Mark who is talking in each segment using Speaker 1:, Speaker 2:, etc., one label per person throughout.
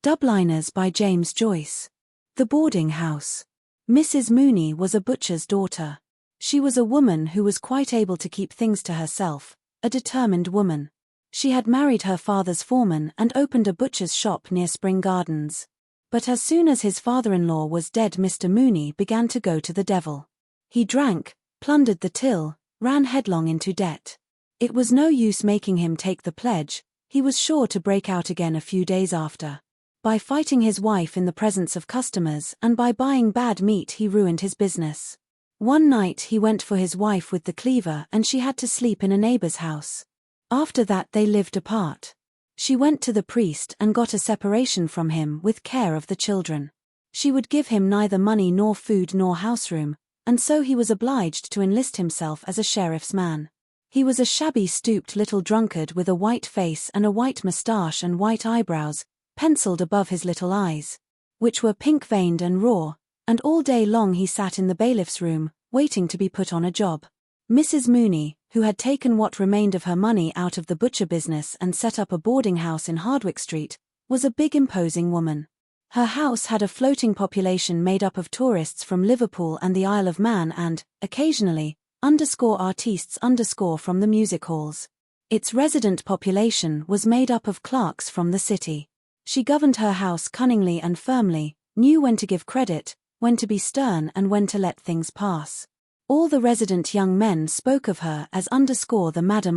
Speaker 1: Dubliners by James Joyce. The boarding house. Mrs. Mooney was a butcher's daughter. She was a woman who was quite able to keep things to herself, a determined woman. She had married her father's foreman and opened a butcher's shop near Spring Gardens. But as soon as his father-in-law was dead, Mr. Mooney began to go to the devil. He drank, plundered the till, ran headlong into debt. It was no use making him take the pledge, he was sure to break out again a few days after. By fighting his wife in the presence of customers and by buying bad meat he ruined his business. One night he went for his wife with the cleaver and she had to sleep in a neighbor's house. After that they lived apart. She went to the priest and got a separation from him with care of the children. She would give him neither money nor food nor houseroom, and so he was obliged to enlist himself as a sheriff's man. He was a shabby, stooped little drunkard with a white face and a white moustache and white eyebrows, penciled above his little eyes, which were pink-veined and raw, and all day long he sat in the bailiff's room, waiting to be put on a job. Mrs. Mooney, who had taken what remained of her money out of the butcher business and set up a boarding house in Hardwicke Street, was a big imposing woman. Her house had a floating population made up of tourists from Liverpool and the Isle of Man and, occasionally, artistes from the music halls. Its resident population was made up of clerks from the city. She governed her house cunningly and firmly, knew when to give credit, when to be stern and when to let things pass. All the resident young men spoke of her as the Madam .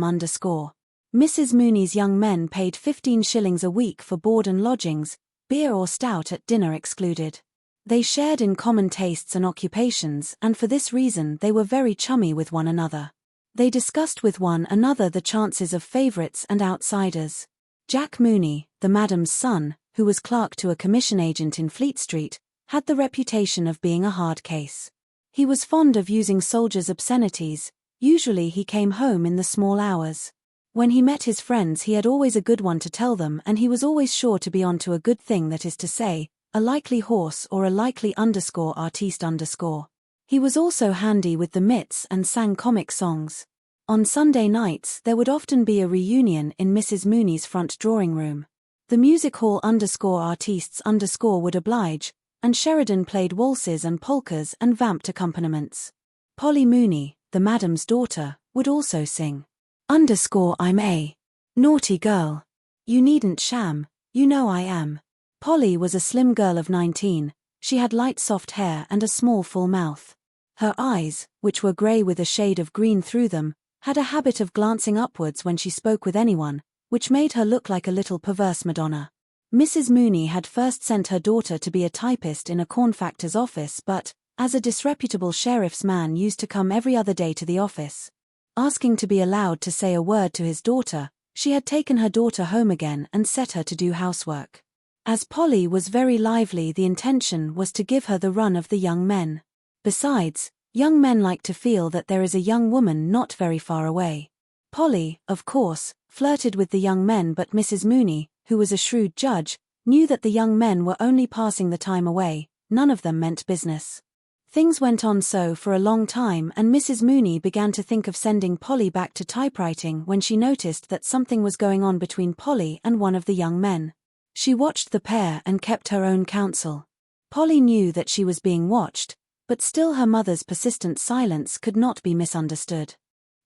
Speaker 1: Mrs. Mooney's young men paid 15 shillings a week for board and lodgings, beer or stout at dinner excluded. They shared in common tastes and occupations, and for this reason they were very chummy with one another. They discussed with one another the chances of favourites and outsiders. Jack Mooney, the madam's son, who was clerk to a commission agent in Fleet Street, had the reputation of being a hard case. He was fond of using soldiers' obscenities. Usually he came home in the small hours. When he met his friends he had always a good one to tell them, and he was always sure to be on to a good thing, that is to say, a likely horse or a likely artiste . He was also handy with the mits and sang comic songs. On Sunday nights there would often be a reunion in Mrs. Mooney's front drawing room. The music hall artistes would oblige, and Sheridan played waltzes and polkas and vamped accompaniments. Polly Mooney, the madam's daughter, would also sing. I'm a naughty girl. You needn't sham, you know I am. Polly was a slim girl of 19, she had light soft hair and a small full mouth. Her eyes, which were grey with a shade of green through them, had a habit of glancing upwards when she spoke with anyone, which made her look like a little perverse Madonna. Mrs. Mooney had first sent her daughter to be a typist in a cornfactor's office, but, as a disreputable sheriff's man used to come every other day to the office, asking to be allowed to say a word to his daughter, she had taken her daughter home again and set her to do housework. As Polly was very lively, the intention was to give her the run of the young men. Besides, young men like to feel that there is a young woman not very far away. Polly, of course, flirted with the young men, but Mrs. Mooney, who was a shrewd judge, knew that the young men were only passing the time away, none of them meant business. Things went on so for a long time, and Mrs. Mooney began to think of sending Polly back to typewriting when she noticed that something was going on between Polly and one of the young men. She watched the pair and kept her own counsel. Polly knew that she was being watched, but still her mother's persistent silence could not be misunderstood.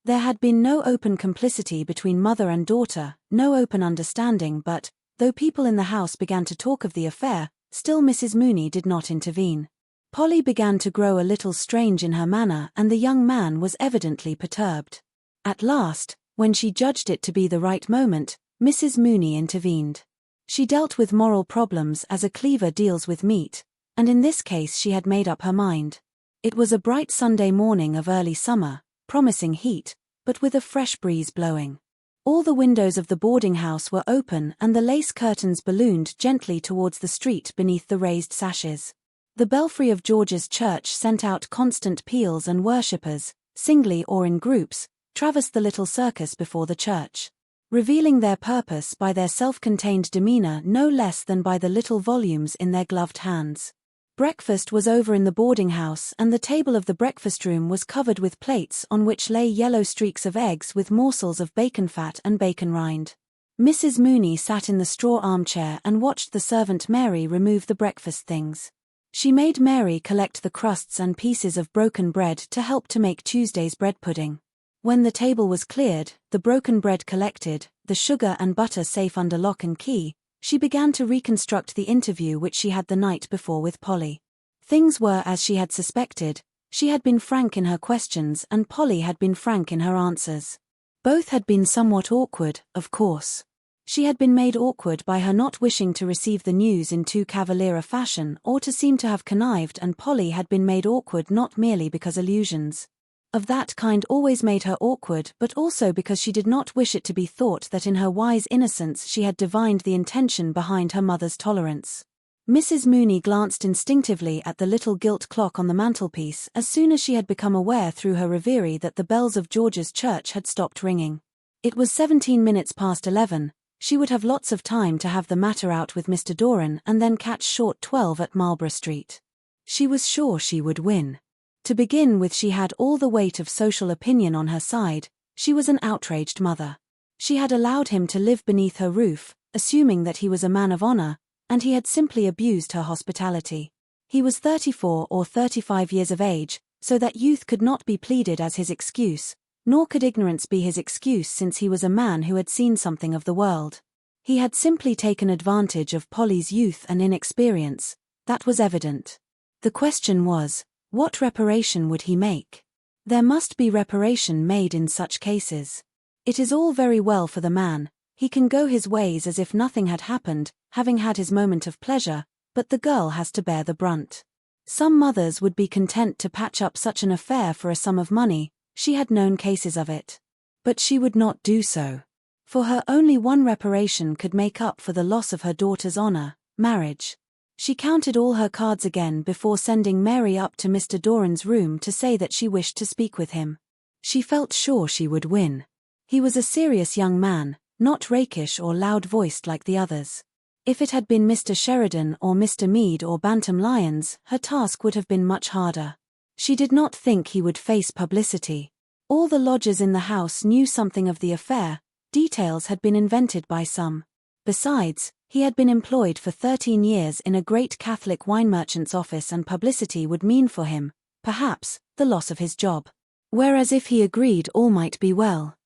Speaker 1: There had been no open complicity between mother and daughter, no open understanding, but, though people in the house began to talk of the affair, still Mrs. Mooney did not intervene. Polly began to grow a little strange in her manner, and the young man was evidently perturbed. At last, when she judged it to be the right moment, Mrs. Mooney intervened. She dealt with moral problems as a cleaver deals with meat, and in this case she had made up her mind. It was a bright Sunday morning of early summer, promising heat, but with a fresh breeze blowing. All the windows of the boarding house were open and the lace curtains ballooned gently towards the street beneath the raised sashes. The belfry of George's church sent out constant peals, and worshippers, singly or in groups, traversed the little circus before the church, revealing their purpose by their self-contained demeanour no less than by the little volumes in their gloved hands. Breakfast was over in the boarding house, and the table of the breakfast room was covered with plates on which lay yellow streaks of eggs with morsels of bacon fat and bacon rind. Mrs. Mooney sat in the straw armchair and watched the servant Mary remove the breakfast things. She made Mary collect the crusts and pieces of broken bread to help to make Tuesday's bread pudding. When the table was cleared, the broken bread collected, the sugar and butter safe under lock and key, she began to reconstruct the interview which she had the night before with Polly. Things were as she had suspected. She had been frank in her questions and Polly had been frank in her answers. Both had been somewhat awkward, of course. She had been made awkward by her not wishing to receive the news in too cavalier a fashion or to seem to have connived, and Polly had been made awkward not merely because allusions of that kind always made her awkward, but also because she did not wish it to be thought that in her wise innocence she had divined the intention behind her mother's tolerance. Mrs. Mooney glanced instinctively at the little gilt clock on the mantelpiece as soon as she had become aware through her reverie that the bells of George's church had stopped ringing. It was 17 minutes past 11. She would have lots of time to have the matter out with Mr. Doran and then catch short 12 at Marlborough Street. She was sure she would win. To begin with, she had all the weight of social opinion on her side. She was an outraged mother. She had allowed him to live beneath her roof, assuming that he was a man of honor, and he had simply abused her hospitality. He was 34 or 35 years of age, so that youth could not be pleaded as his excuse, nor could ignorance be his excuse, since he was a man who had seen something of the world. He had simply taken advantage of Polly's youth and inexperience. That was evident. The question was, what reparation would he make? There must be reparation made in such cases. It is all very well for the man. He can go his ways as if nothing had happened, having had his moment of pleasure, but the girl has to bear the brunt. Some mothers would be content to patch up such an affair for a sum of money. She had known cases of it. But she would not do so. For her, only one reparation could make up for the loss of her daughter's honor: marriage. She counted all her cards again before sending Mary up to Mr. Doran's room to say that she wished to speak with him. She felt sure she would win. He was a serious young man, not rakish or loud-voiced like the others. If it had been Mr. Sheridan or Mr. Meade or Bantam Lyons, her task would have been much harder. She did not think he would face publicity. All the lodgers in the house knew something of the affair. Details had been invented by some. Besides, he had been employed for 13 years in a great Catholic wine merchant's office, and publicity would mean for him, perhaps, the loss of his job. Whereas if he agreed, all might be well.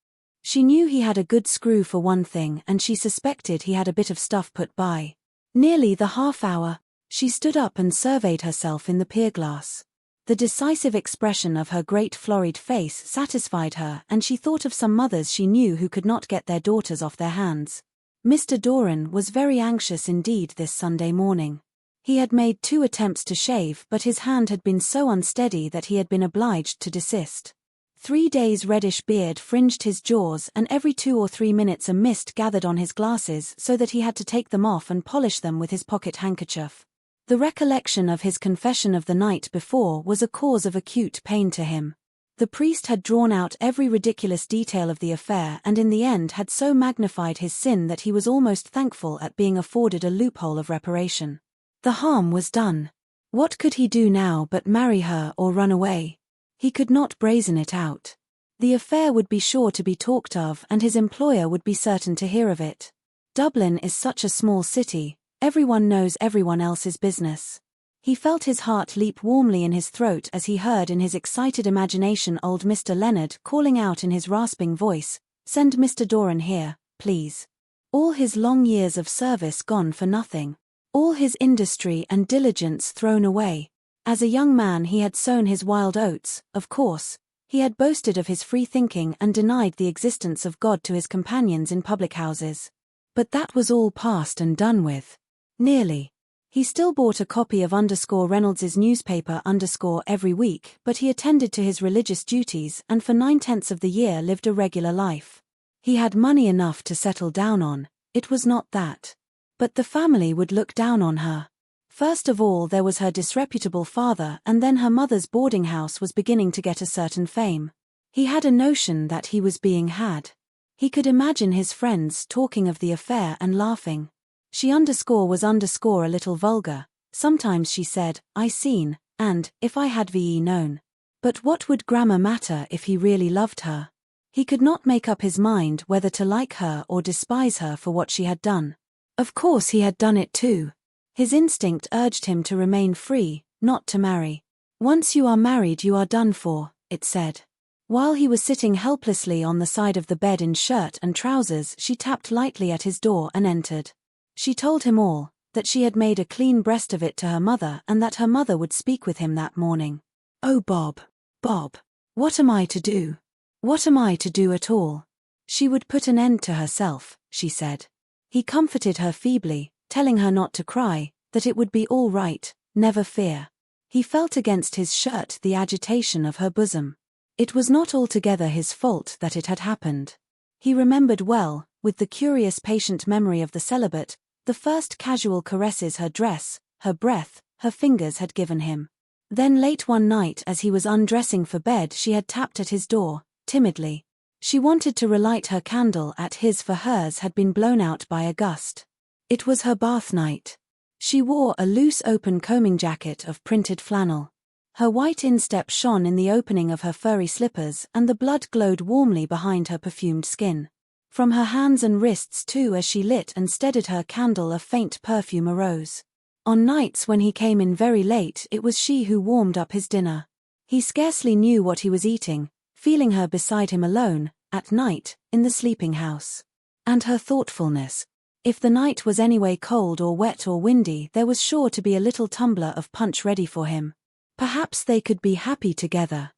Speaker 1: She knew he had a good screw for one thing, and she suspected he had a bit of stuff put by. Nearly the half hour, she stood up and surveyed herself in the pier-glass. The decisive expression of her great florid face satisfied her, and she thought of some mothers she knew who could not get their daughters off their hands. Mr. Doran was very anxious indeed this Sunday morning. He had made 2 attempts to shave, but his hand had been so unsteady that he had been obliged to desist. 3 days' reddish beard fringed his jaws, and every 2 or 3 minutes a mist gathered on his glasses, so that he had to take them off and polish them with his pocket handkerchief. The recollection of his confession of the night before was a cause of acute pain to him. The priest had drawn out every ridiculous detail of the affair, and in the end had so magnified his sin that he was almost thankful at being afforded a loophole of reparation. The harm was done. What could he do now but marry her or run away? He could not brazen it out. The affair would be sure to be talked of, and his employer would be certain to hear of it. Dublin is such a small city. Everyone knows everyone else's business. He felt his heart leap warmly in his throat as he heard in his excited imagination old Mr. Leonard calling out in his rasping voice, "Send Mr. Doran here, please." All his long years of service gone for nothing. All his industry and diligence thrown away. As a young man he had sown his wild oats, of course. He had boasted of his free thinking and denied the existence of God to his companions in public houses. But that was all past and done with. Nearly. He still bought a copy of Reynolds's newspaper every week, but he attended to his religious duties and for 9/10 of the year lived a regular life. He had money enough to settle down on, it was not that. But the family would look down on her. First of all there was her disreputable father, and then her mother's boarding house was beginning to get a certain fame. He had a notion that he was being had. He could imagine his friends talking of the affair and laughing. She was a little vulgar. Sometimes she said, "I seen," and, "if I had ve known." But what would grammar matter if he really loved her? He could not make up his mind whether to like her or despise her for what she had done. Of course he had done it too. His instinct urged him to remain free, not to marry. Once you are married you are done for, it said. While he was sitting helplessly on the side of the bed in shirt and trousers, she tapped lightly at his door and entered. She told him all, that she had made a clean breast of it to her mother and that her mother would speak with him that morning. Oh Bob, what am I to do? What am I to do at all? She would put an end to herself, she said. He comforted her feebly, telling her not to cry, that it would be all right, never fear. He felt against his shirt the agitation of her bosom. It was not altogether his fault that it had happened. He remembered well, with the curious patient memory of the celibate, the first casual caresses her dress, her breath, her fingers had given him. Then late one night as he was undressing for bed she had tapped at his door, timidly. She wanted to relight her candle at his, for hers had been blown out by a gust. It was her bath night. She wore a loose open combing jacket of printed flannel. Her white instep shone in the opening of her furry slippers and the blood glowed warmly behind her perfumed skin. From her hands and wrists too as she lit and steadied her candle a faint perfume arose. On nights when he came in very late it was she who warmed up his dinner. He scarcely knew what he was eating, feeling her beside him alone, at night, in the sleeping house. And her thoughtfulness. If the night was anyway cold or wet or windy there was sure to be a little tumbler of punch ready for him. Perhaps they could be happy together.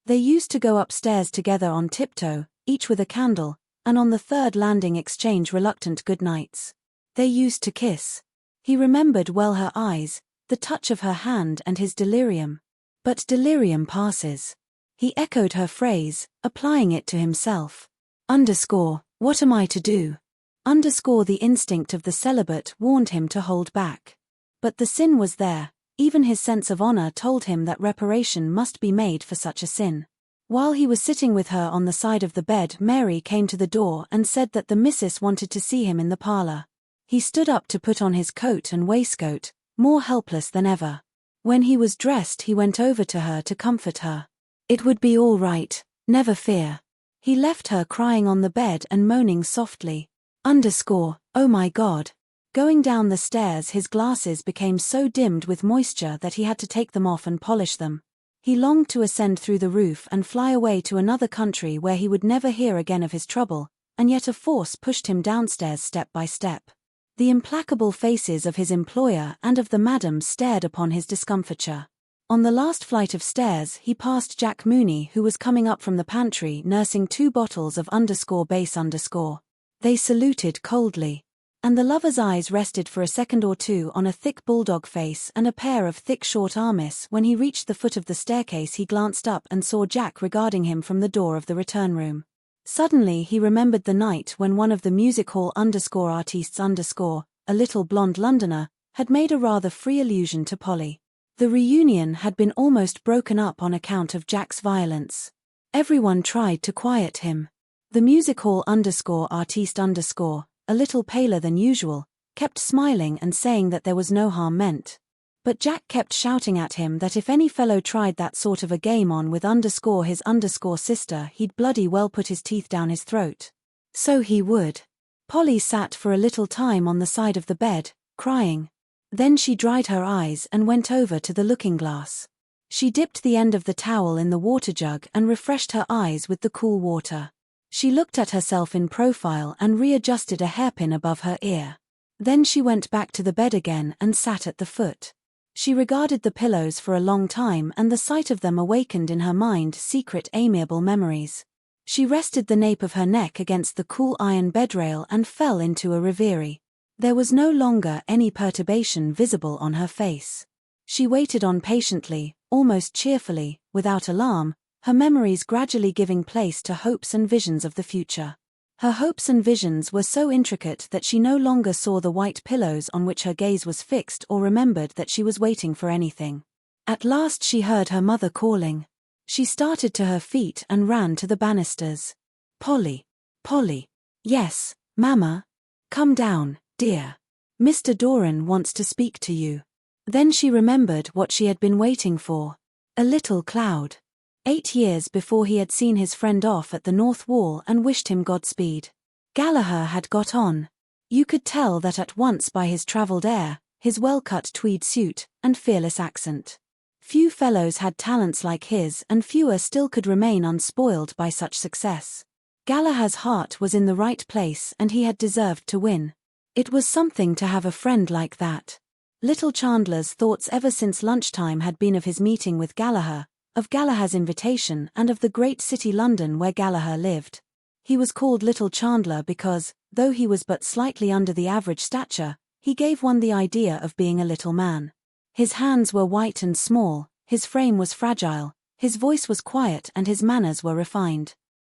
Speaker 1: They used to go upstairs together on tiptoe, each with a candle, and on the third landing exchange reluctant good nights. They used to kiss. He remembered well her eyes, the touch of her hand and his delirium. But delirium passes. He echoed her phrase, applying it to himself. What am I to do? The instinct of the celibate warned him to hold back. But the sin was there, even his sense of honor told him that reparation must be made for such a sin. While he was sitting with her on the side of the bed Mary came to the door and said that the missus wanted to see him in the parlor. He stood up to put on his coat and waistcoat, more helpless than ever. When he was dressed he went over to her to comfort her. It would be all right, never fear. He left her crying on the bed and moaning softly. Oh my God. Going down the stairs his glasses became so dimmed with moisture that he had to take them off and polish them. He longed to ascend through the roof and fly away to another country where he would never hear again of his trouble, and yet a force pushed him downstairs step by step. The implacable faces of his employer and of the madam stared upon his discomfiture. On the last flight of stairs he passed Jack Mooney who was coming up from the pantry nursing 2 bottles of _base_. They saluted coldly. And the lover's eyes rested for a second or two on a thick bulldog face and a pair of thick short arms. When he reached the foot of the staircase he glanced up and saw Jack regarding him from the door of the return room. Suddenly he remembered the night when one of the music hall artists, a little blonde Londoner, had made a rather free allusion to Polly. The reunion had been almost broken up on account of Jack's violence. Everyone tried to quiet him. The music hall artist, a little paler than usual, kept smiling and saying that there was no harm meant. But Jack kept shouting at him that if any fellow tried that sort of a game on with his sister he'd bloody well put his teeth down his throat. So he would. Polly sat for a little time on the side of the bed, crying. Then she dried her eyes and went over to the looking-glass. She dipped the end of the towel in the water jug and refreshed her eyes with the cool water. She looked at herself in profile and readjusted a hairpin above her ear. Then she went back to the bed again and sat at the foot. She regarded the pillows for a long time and the sight of them awakened in her mind secret amiable memories. She rested the nape of her neck against the cool iron bedrail and fell into a reverie. There was no longer any perturbation visible on her face. She waited on patiently, almost cheerfully, without alarm, her memories gradually giving place to hopes and visions of the future. Her hopes and visions were so intricate that she no longer saw the white pillows on which her gaze was fixed or remembered that she was waiting for anything. At last she heard her mother calling. She started to her feet and ran to the banisters. "Polly! Polly!" "Yes, Mama?" "Come down, dear. Mr. Doran wants to speak to you." Then she remembered what she had been waiting for. A little cloud. 8 years before he had seen his friend off at the North Wall and wished him Godspeed. Gallagher had got on. You could tell that at once by his travelled air, his well-cut tweed suit, and fearless accent. Few fellows had talents like his, and fewer still could remain unspoiled by such success. Gallagher's heart was in the right place and he had deserved to win. It was something to have a friend like that. Little Chandler's thoughts ever since lunchtime had been of his meeting with Gallagher, of Gallagher's invitation and of the great city London where Gallagher lived. He was called Little Chandler because, though he was but slightly under the average stature, he gave one the idea of being a little man. His hands were white and small, his frame was fragile, his voice was quiet and his manners were refined.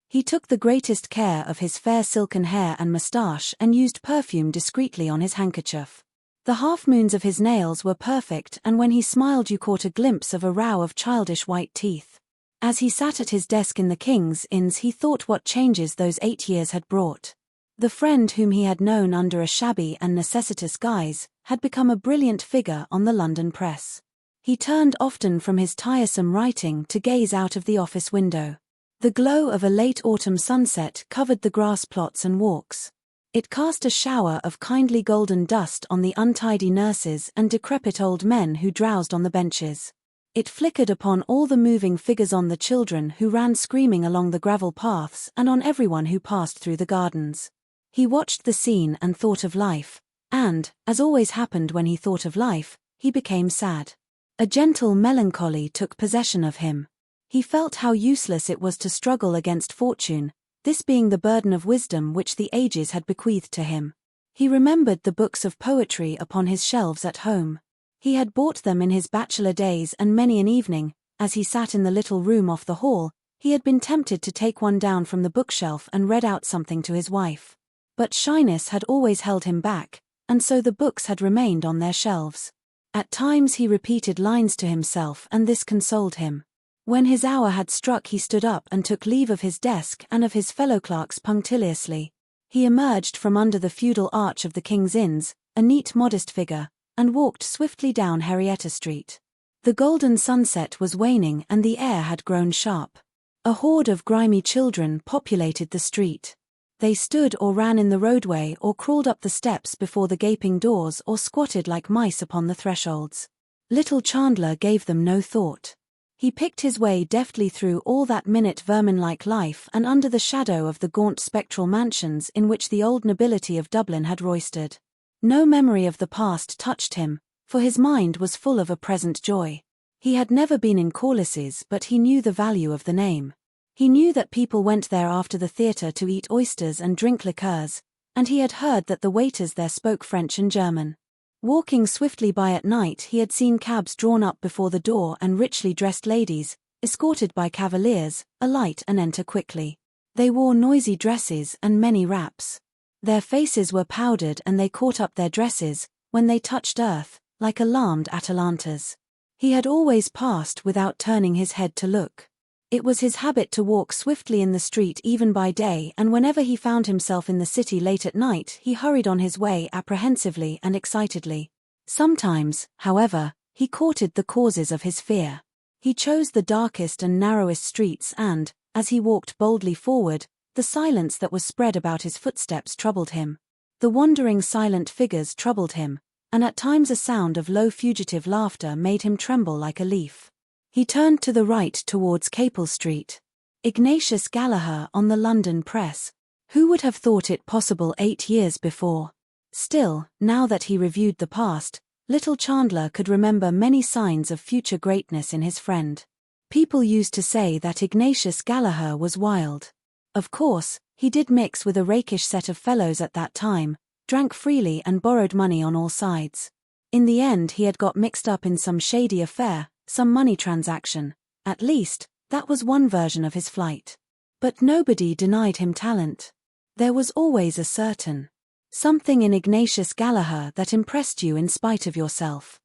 Speaker 1: He took the greatest care of his fair silken hair and moustache and used perfume discreetly on his handkerchief. The half-moons of his nails were perfect and when he smiled you caught a glimpse of a row of childish white teeth. As he sat at his desk in the King's Inns he thought what changes those 8 years had brought. The friend whom he had known under a shabby and necessitous guise had become a brilliant figure on the London press. He turned often from his tiresome writing to gaze out of the office window. The glow of a late autumn sunset covered the grass plots and walks. It cast a shower of kindly golden dust on the untidy nurses and decrepit old men who drowsed on the benches. It flickered upon all the moving figures, on the children who ran screaming along the gravel paths and on everyone who passed through the gardens. He watched the scene and thought of life, and, as always happened when he thought of life, he became sad. A gentle melancholy took possession of him. He felt how useless it was to struggle against fortune, this being the burden of wisdom which the ages had bequeathed to him. He remembered the books of poetry upon his shelves at home. He had bought them in his bachelor days, and many an evening, as he sat in the little room off the hall, he had been tempted to take one down from the bookshelf and read out something to his wife. But shyness had always held him back, and so the books had remained on their shelves. At times he repeated lines to himself and this consoled him. When his hour had struck he stood up and took leave of his desk and of his fellow clerks punctiliously. He emerged from under the feudal arch of the King's Inns, a neat modest figure, and walked swiftly down Henrietta Street. The golden sunset was waning and the air had grown sharp. A horde of grimy children populated the street. They stood or ran in the roadway or crawled up the steps before the gaping doors or squatted like mice upon the thresholds. Little Chandler gave them no thought. He picked his way deftly through all that minute vermin-like life and under the shadow of the gaunt spectral mansions in which the old nobility of Dublin had roistered. No memory of the past touched him, for his mind was full of a present joy. He had never been in Corliss's, but he knew the value of the name. He knew that people went there after the theatre to eat oysters and drink liqueurs, and he had heard that the waiters there spoke French and German. Walking swiftly by at night he had seen cabs drawn up before the door and richly dressed ladies, escorted by cavaliers, alight and enter quickly. They wore noisy dresses and many wraps. Their faces were powdered and they caught up their dresses, when they touched earth, like alarmed Atalantas. He had always passed without turning his head to look. It was his habit to walk swiftly in the street even by day, and whenever he found himself in the city late at night he hurried on his way apprehensively and excitedly. Sometimes, however, he courted the causes of his fear. He chose the darkest and narrowest streets and, as he walked boldly forward, the silence that was spread about his footsteps troubled him. The wandering silent figures troubled him, and at times a sound of low fugitive laughter made him tremble like a leaf. He turned to the right towards Capel Street. Ignatius Gallagher on the London press. Who would have thought it possible 8 years before? Still, now that he reviewed the past, little Chandler could remember many signs of future greatness in his friend. People used to say that Ignatius Gallagher was wild. Of course, he did mix with a rakish set of fellows at that time, drank freely and borrowed money on all sides. In the end he had got mixed up in some shady affair, some money transaction. At least, that was one version of his flight. But nobody denied him talent. There was always a certain something in Ignatius Gallagher that impressed you in spite of yourself.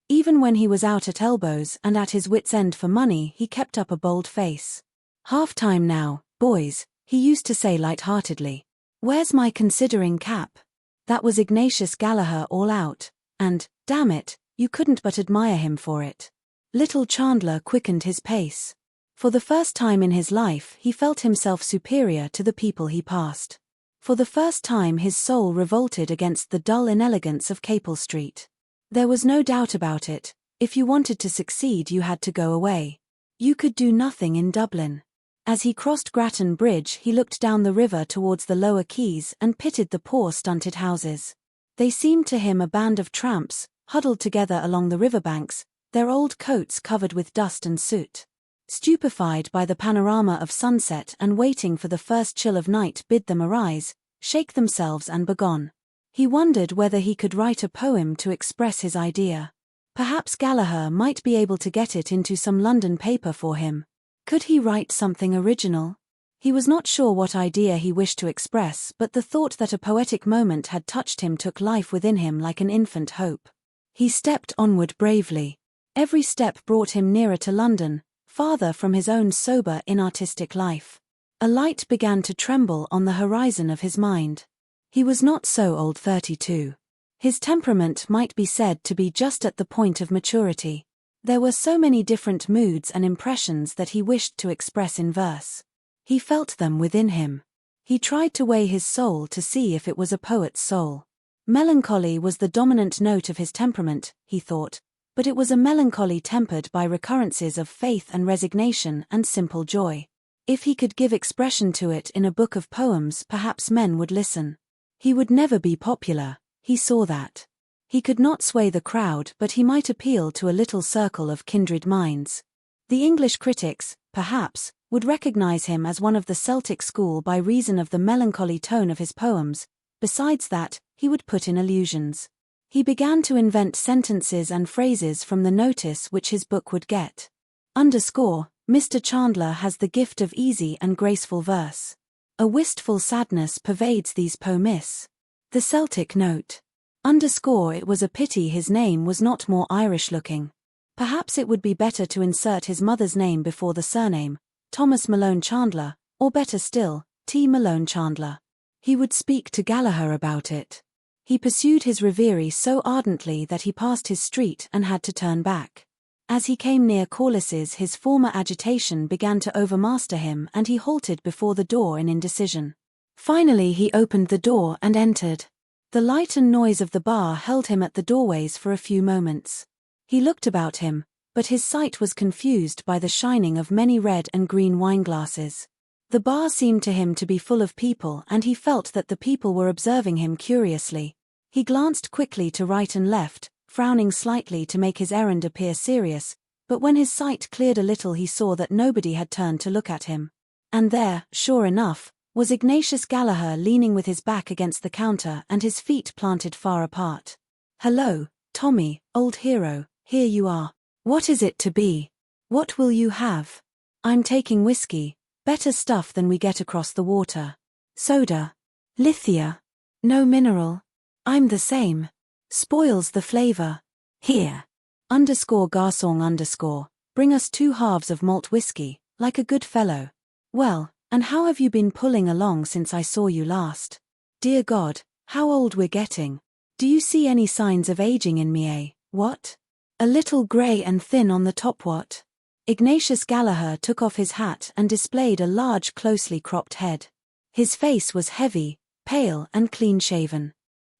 Speaker 1: Even when he was out at elbows and at his wits' end for money he kept up a bold face. "Half-time now, boys," he used to say light-heartedly. "Where's my considering cap?" That was Ignatius Gallagher all out, and, damn it, you couldn't but admire him for it. Little Chandler quickened his pace. For the first time in his life he felt himself superior to the people he passed. For the first time his soul revolted against the dull inelegance of Capel Street. There was no doubt about it, if you wanted to succeed you had to go away. You could do nothing in Dublin. As he crossed Grattan Bridge he looked down the river towards the lower quays and pitied the poor stunted houses. They seemed to him a band of tramps, huddled together along the riverbanks, their old coats covered with dust and soot. Stupefied by the panorama of sunset and waiting for the first chill of night bid them arise, shake themselves and begone. He wondered whether he could write a poem to express his idea. Perhaps Gallagher might be able to get it into some London paper for him. Could he write something original? He was not sure what idea he wished to express, but the thought that a poetic moment had touched him took life within him like an infant hope. He stepped onward bravely. Every step brought him nearer to London, farther from his own sober, inartistic life. A light began to tremble on the horizon of his mind. He was not so old, 32. His temperament might be said to be just at the point of maturity. There were so many different moods and impressions that he wished to express in verse. He felt them within him. He tried to weigh his soul to see if it was a poet's soul. Melancholy was the dominant note of his temperament, he thought, but it was a melancholy tempered by recurrences of faith and resignation and simple joy. If he could give expression to it in a book of poems, perhaps men would listen. He would never be popular, he saw that. He could not sway the crowd, but he might appeal to a little circle of kindred minds. The English critics, perhaps, would recognize him as one of the Celtic school by reason of the melancholy tone of his poems. Besides that, he would put in allusions. He began to invent sentences and phrases from the notice which his book would get. Mr. Chandler has the gift of easy and graceful verse. A wistful sadness pervades these poems. The Celtic note. It was a pity his name was not more Irish-looking. Perhaps it would be better to insert his mother's name before the surname, Thomas Malone Chandler, or better still, T. Malone Chandler. He would speak to Gallagher about it. He pursued his reverie so ardently that he passed his street and had to turn back. As he came near Corliss's his former agitation began to overmaster him and he halted before the door in indecision. Finally he opened the door and entered. The light and noise of the bar held him at the doorways for a few moments. He looked about him, but his sight was confused by the shining of many red and green wineglasses. The bar seemed to him to be full of people and he felt that the people were observing him curiously. He glanced quickly to right and left, frowning slightly to make his errand appear serious, but when his sight cleared a little he saw that nobody had turned to look at him. And there, sure enough, was Ignatius Gallagher leaning with his back against the counter and his feet planted far apart. "Hello, Tommy, old hero, here you are. What is it to be? What will you have?" "I'm taking whiskey, better stuff than we get across the water." "Soda? Lithia? No mineral?" "I'm the same. Spoils the flavor." "Here. _garçon_, bring us 2 halves of malt whiskey, like a good fellow." "Well, and how have you been pulling along since I saw you last? Dear God, how old we're getting. Do you see any signs of aging in me, eh? What? A little grey and thin on the top, what?" Ignatius Gallagher took off his hat and displayed a large closely cropped head. His face was heavy, pale and clean-shaven.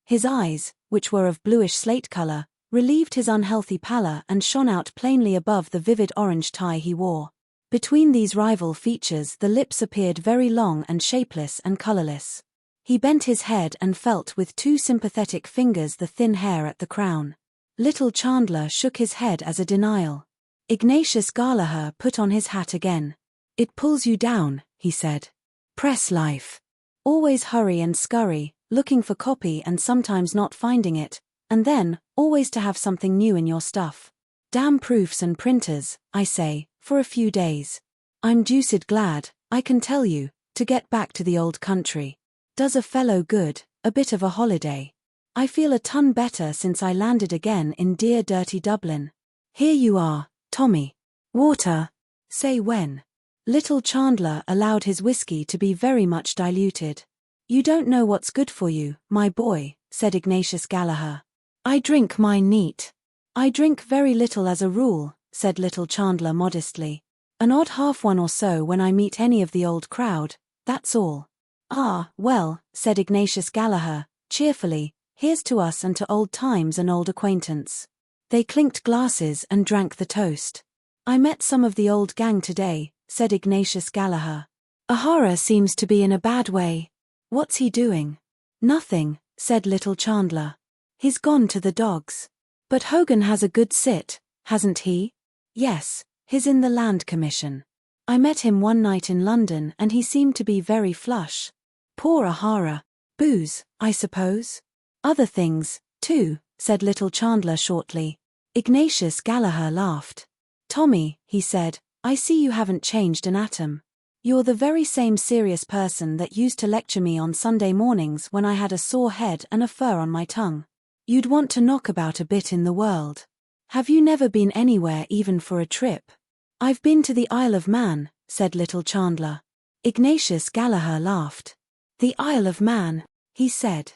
Speaker 1: His eyes, which were of bluish slate color, relieved his unhealthy pallor and shone out plainly above the vivid orange tie he wore. Between these rival features the lips appeared very long and shapeless and colorless. He bent his head and felt with 2 sympathetic fingers the thin hair at the crown. Little Chandler shook his head as a denial. Ignatius Gallagher put on his hat again. "It pulls you down," he said. "Press life. Always hurry and scurry, looking for copy and sometimes not finding it, and then, always to have something new in your stuff. Damn proofs and printers, I say, for a few days. I'm deuced glad, I can tell you, to get back to the old country. Does a fellow good, a bit of a holiday. I feel a ton better since I landed again in dear dirty Dublin. Here you are, Tommy. Water? Say when." Little Chandler allowed his whiskey to be very much diluted. "You don't know what's good for you, my boy," said Ignatius Gallagher. "I drink mine neat." "I drink very little as a rule," said little Chandler modestly. An odd half one or so when I meet any of the old crowd, that's all. Ah, well, said Ignatius Gallagher, cheerfully, here's to us and to old times and old acquaintance. They clinked glasses and drank the toast. I met some of the old gang today, said Ignatius Gallagher. O'Hara seems to be in a bad way. What's he doing? Nothing, said little Chandler. He's gone to the dogs. But Hogan has a good sit, hasn't he? Yes, he's in the Land Commission. I met him one night in London and he seemed to be very flush. Poor O'Hara. Booze, I suppose? Other things, too, said little Chandler shortly. Ignatius Gallagher laughed. Tommy, he said, I see you haven't changed an atom. You're the very same serious person that used to lecture me on Sunday mornings when I had a sore head and a fur on my tongue. You'd want to knock about a bit in the world. Have you never been anywhere even for a trip? I've been to the Isle of Man, said little Chandler. Ignatius Gallagher laughed. The Isle of Man, he said.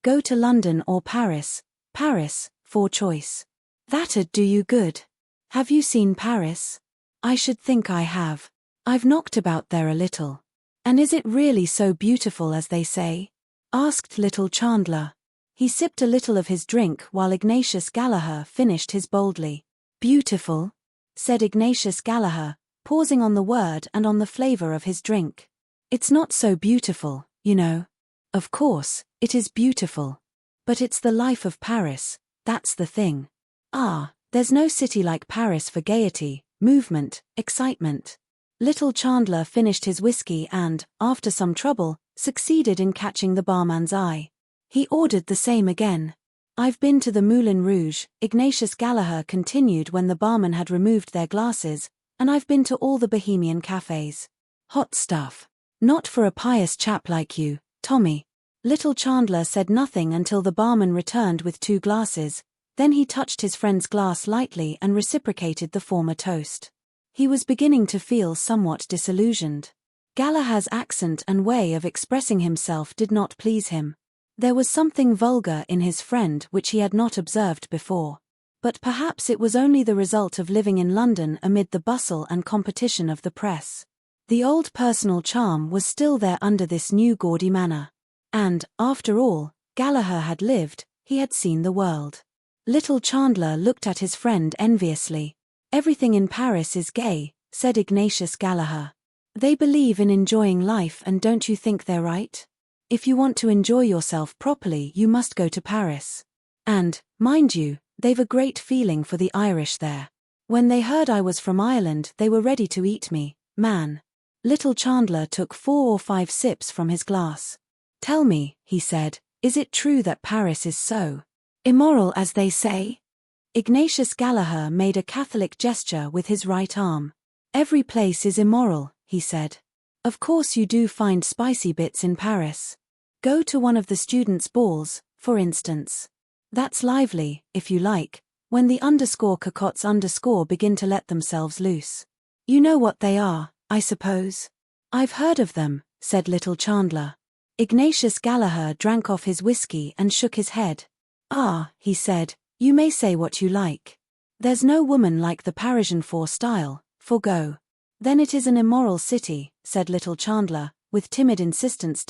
Speaker 1: Go to London or Paris, Paris, for choice. That'd do you good. Have you seen Paris? I should think I have. I've knocked about there a little. And is it really so beautiful as they say? Asked little Chandler. He sipped a little of his drink while Ignatius Gallagher finished his boldly. Beautiful? Said Ignatius Gallagher, pausing on the word and on the flavor of his drink. It's not so beautiful, you know. Of course, it is beautiful. But it's the life of Paris, that's the thing. Ah, there's no city like Paris for gaiety, movement, excitement. Little Chandler finished his whiskey and, after some trouble, succeeded in catching the barman's eye. He ordered the same again. I've been to the Moulin Rouge, Ignatius Gallagher continued when the barman had removed their glasses, and I've been to all the Bohemian cafes. Hot stuff. Not for a pious chap like you, Tommy. Little Chandler said nothing until the barman returned with 2 glasses, then he touched his friend's glass lightly and reciprocated the former toast. He was beginning to feel somewhat disillusioned. Gallagher's accent and way of expressing himself did not please him. There was something vulgar in his friend which he had not observed before. But perhaps it was only the result of living in London amid the bustle and competition of the press. The old personal charm was still there under this new gaudy manner. And, after all, Gallagher had lived, he had seen the world. Little Chandler looked at his friend enviously. Everything in Paris is gay, said Ignatius Gallagher. They believe in enjoying life and don't you think they're right? If you want to enjoy yourself properly you must go to Paris. And, mind you, they've a great feeling for the Irish there. When they heard I was from Ireland they were ready to eat me, man. Little Chandler took 4 or 5 sips from his glass. Tell me, he said, is it true that Paris is so immoral as they say? Ignatius Gallagher made a Catholic gesture with his right arm. Every place is immoral, he said. Of course you do find spicy bits in Paris. Go to one of the students' balls, for instance. That's lively, if you like, when the cocottes begin to let themselves loose. You know what they are, I suppose? I've heard of them, said little Chandler. Ignatius Gallagher drank off his whiskey and shook his head. Ah, he said, you may say what you like. There's no woman like the Parisian style, forgo. Then it is an immoral city, said little Chandler, with timid insistence.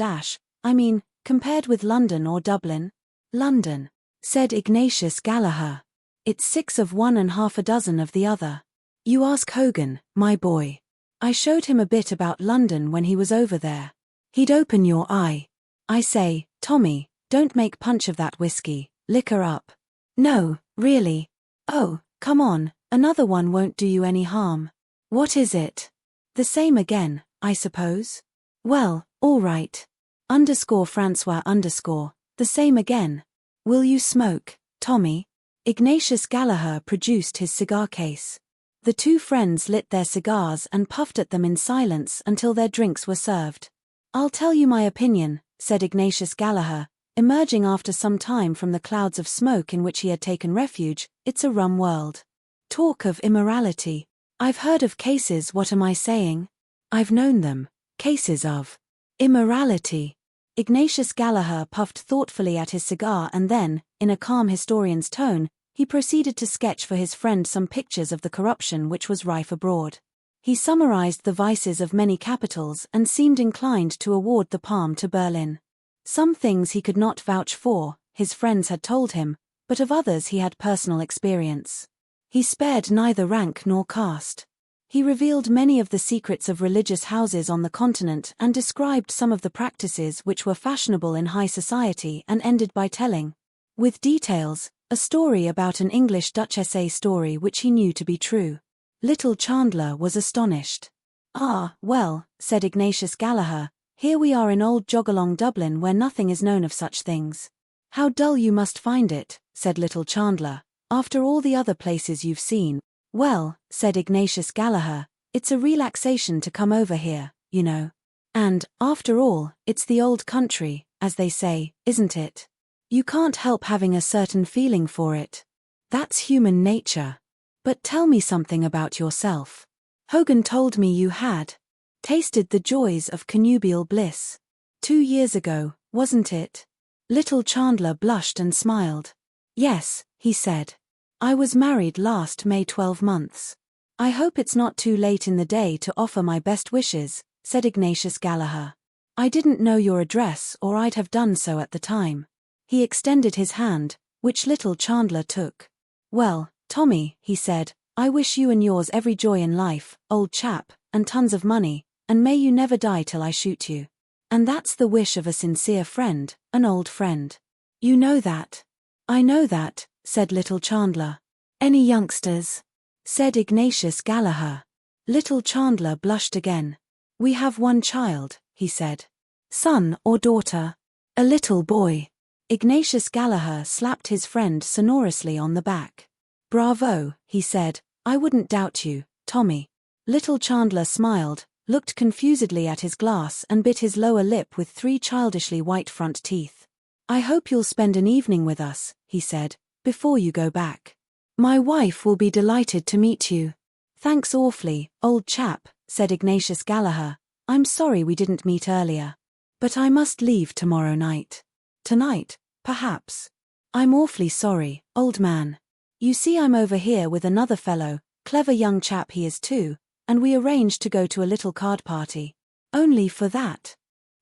Speaker 1: I mean, compared with London or Dublin? London, said Ignatius Gallagher. It's 6 of one and half a dozen of the other. You ask Hogan, my boy. I showed him a bit about London when he was over there. He'd open your eye. I say, Tommy, don't make punch of that whiskey, liquor up. No, really. Oh, come on, another one won't do you any harm. What is it? The same again, I suppose? Well, all right. Francois _ the same again. Will you smoke, Tommy? Ignatius Gallagher produced his cigar case. The 2 friends lit their cigars and puffed at them in silence until their drinks were served. I'll tell you my opinion, said Ignatius Gallagher, emerging after some time from the clouds of smoke in which he had taken refuge. It's a rum world. Talk of immorality. I've heard of cases. What am I saying? I've known them. Cases of immorality. Ignatius Gallagher puffed thoughtfully at his cigar and then, in a calm historian's tone, he proceeded to sketch for his friend some pictures of the corruption which was rife abroad. He summarized the vices of many capitals and seemed inclined to award the palm to Berlin. Some things he could not vouch for, his friends had told him, but of others he had personal experience. He spared neither rank nor caste. He revealed many of the secrets of religious houses on the continent and described some of the practices which were fashionable in high society and ended by telling, with details, a story about an English Duchess story which he knew to be true. Little Chandler was astonished. "Ah, well," said Ignatius Gallagher, "here we are in old jog-along Dublin where nothing is known of such things." "How dull you must find it," said Little Chandler, "after all the other places you've seen." "Well," said Ignatius Gallagher, "it's a relaxation to come over here, you know. And, after all, it's the old country, as they say, isn't it? You can't help having a certain feeling for it. That's human nature. But tell me something about yourself. Hogan told me you had tasted the joys of connubial bliss. 2 years ago, wasn't it?" Little Chandler blushed and smiled. "Yes," he said. "I was married last May 12 months. I hope it's not too late in the day to offer my best wishes," said Ignatius Gallagher. "I didn't know your address or I'd have done so at the time." He extended his hand, which Little Chandler took. "Well, Tommy," he said, "I wish you and yours every joy in life, old chap, and tons of money, and may you never die till I shoot you. And that's the wish of a sincere friend, an old friend. You know that." "I know that," said Little Chandler. "Any youngsters?" said Ignatius Gallagher. Little Chandler blushed again. "We have one child," he said. "Son or daughter?" "A little boy." Ignatius Gallagher slapped his friend sonorously on the back. "Bravo," he said, "I wouldn't doubt you, Tommy." Little Chandler smiled, looked confusedly at his glass and bit his lower lip with 3 childishly white front teeth. "I hope you'll spend an evening with us," he said, "before you go back. My wife will be delighted to meet you." "Thanks awfully, old chap," said Ignatius Gallagher. "I'm sorry we didn't meet earlier. But I must leave tomorrow night." "Tonight, perhaps." "I'm awfully sorry, old man. You see I'm over here with another fellow, clever young chap he is too, and we arranged to go to a little card party. Only for that."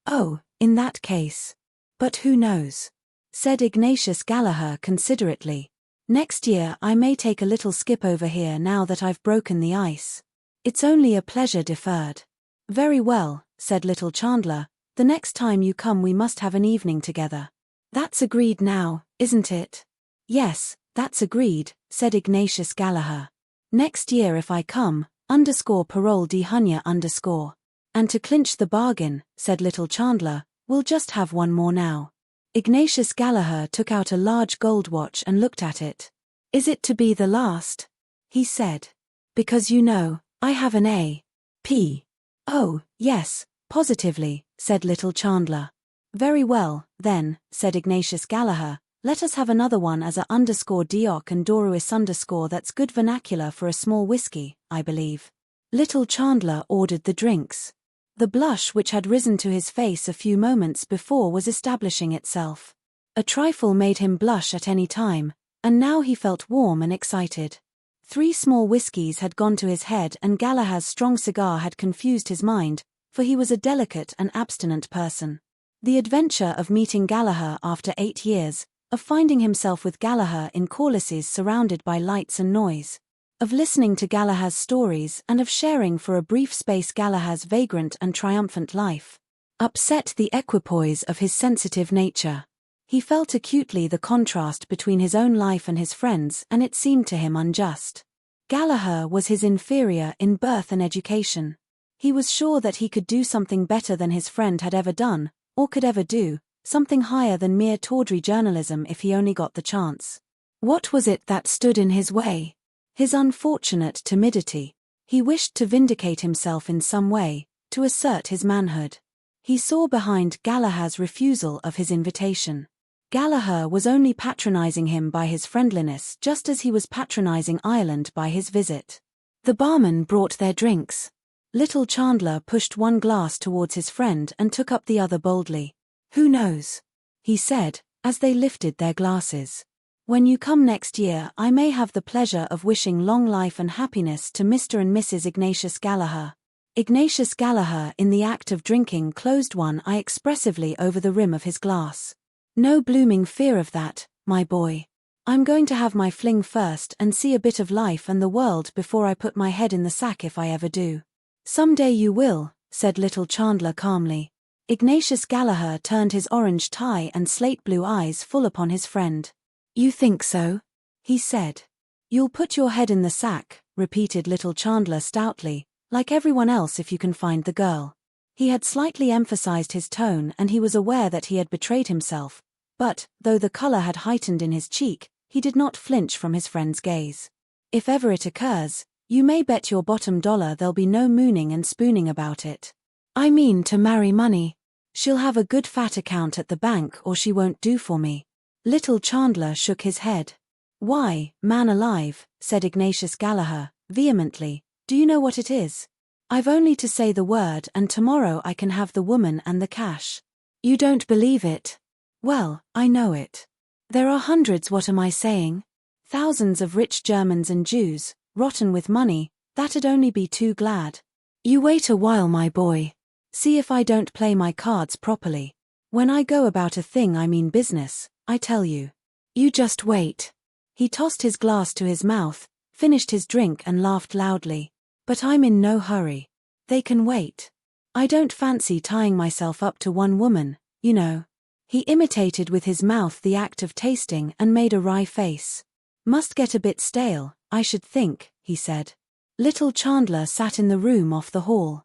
Speaker 1: "Oh, in that case. But who knows?" said Ignatius Gallagher considerately. "Next year I may take a little skip over here now that I've broken the ice. It's only a pleasure deferred." "Very well," said Little Chandler, "the next time you come we must have an evening together. That's agreed now, isn't it?" "Yes, that's agreed," said Ignatius Gallagher. "Next year if I come, _parole de Hunya_. And to clinch the bargain," said Little Chandler, "we'll just have one more now." Ignatius Gallagher took out a large gold watch and looked at it. "Is it to be the last?" he said. "Because you know, I have an A.P. "Oh, yes, positively," said Little Chandler. "Very well, then," said Ignatius Gallagher, "let us have another one as _Dioc and Doruis_ that's good vernacular for a small whiskey, I believe." Little Chandler ordered the drinks. The blush which had risen to his face a few moments before was establishing itself. A trifle made him blush at any time, and now he felt warm and excited. 3 small whiskies had gone to his head and Gallagher's strong cigar had confused his mind, for he was a delicate and abstinent person. The adventure of meeting Gallagher after 8 years, of finding himself with Gallagher in Corliss surrounded by lights and noise, of listening to Gallagher's stories and of sharing for a brief space Gallagher's vagrant and triumphant life, upset the equipoise of his sensitive nature. He felt acutely the contrast between his own life and his friends, and it seemed to him unjust. Gallagher was his inferior in birth and education. He was sure that he could do something better than his friend had ever done, or could ever do, something higher than mere tawdry journalism if he only got the chance. What was it that stood in his way? His unfortunate timidity. He wished to vindicate himself in some way, to assert his manhood. He saw behind Gallagher's refusal of his invitation. Gallagher was only patronizing him by his friendliness just as he was patronizing Ireland by his visit. The barman brought their drinks. Little Chandler pushed one glass towards his friend and took up the other boldly. "Who knows?" he said, as they lifted their glasses. When you come next year, I may have the pleasure of wishing long life and happiness to Mr. and Mrs. Ignatius Gallagher. Ignatius Gallagher, in the act of drinking, closed one eye expressively over the rim of his glass. No blooming fear of that, my boy. I'm going to have my fling first and see a bit of life and the world before I put my head in the sack, if I ever do. Some day you will, said little Chandler calmly. Ignatius Gallagher turned his orange tie and slate blue eyes full upon his friend. You think so? He said. You'll put your head in the sack, repeated little Chandler stoutly, like everyone else if you can find the girl. He had slightly emphasized his tone and he was aware that he had betrayed himself, but, though the color had heightened in his cheek, he did not flinch from his friend's gaze. If ever it occurs, you may bet your bottom dollar there'll be no mooning and spooning about it. I mean to marry money. She'll have a good fat account at the bank or she won't do for me. Little Chandler shook his head. Why, man alive, said Ignatius Gallagher, vehemently, do you know what it is? I've only to say the word and tomorrow I can have the woman and the cash. You don't believe it? Well, I know it. There are hundreds, what am I saying? Thousands of rich Germans and Jews, rotten with money, that'd only be too glad. You wait a while, my boy. See if I don't play my cards properly. When I go about a thing I mean business, I tell you. You just wait. He tossed his glass to his mouth, finished his drink and laughed loudly. But I'm in no hurry. They can wait. I don't fancy tying myself up to one woman, you know. He imitated with his mouth the act of tasting and made a wry face. Must get a bit stale, I should think, he said. Little Chandler sat in the room off the hall.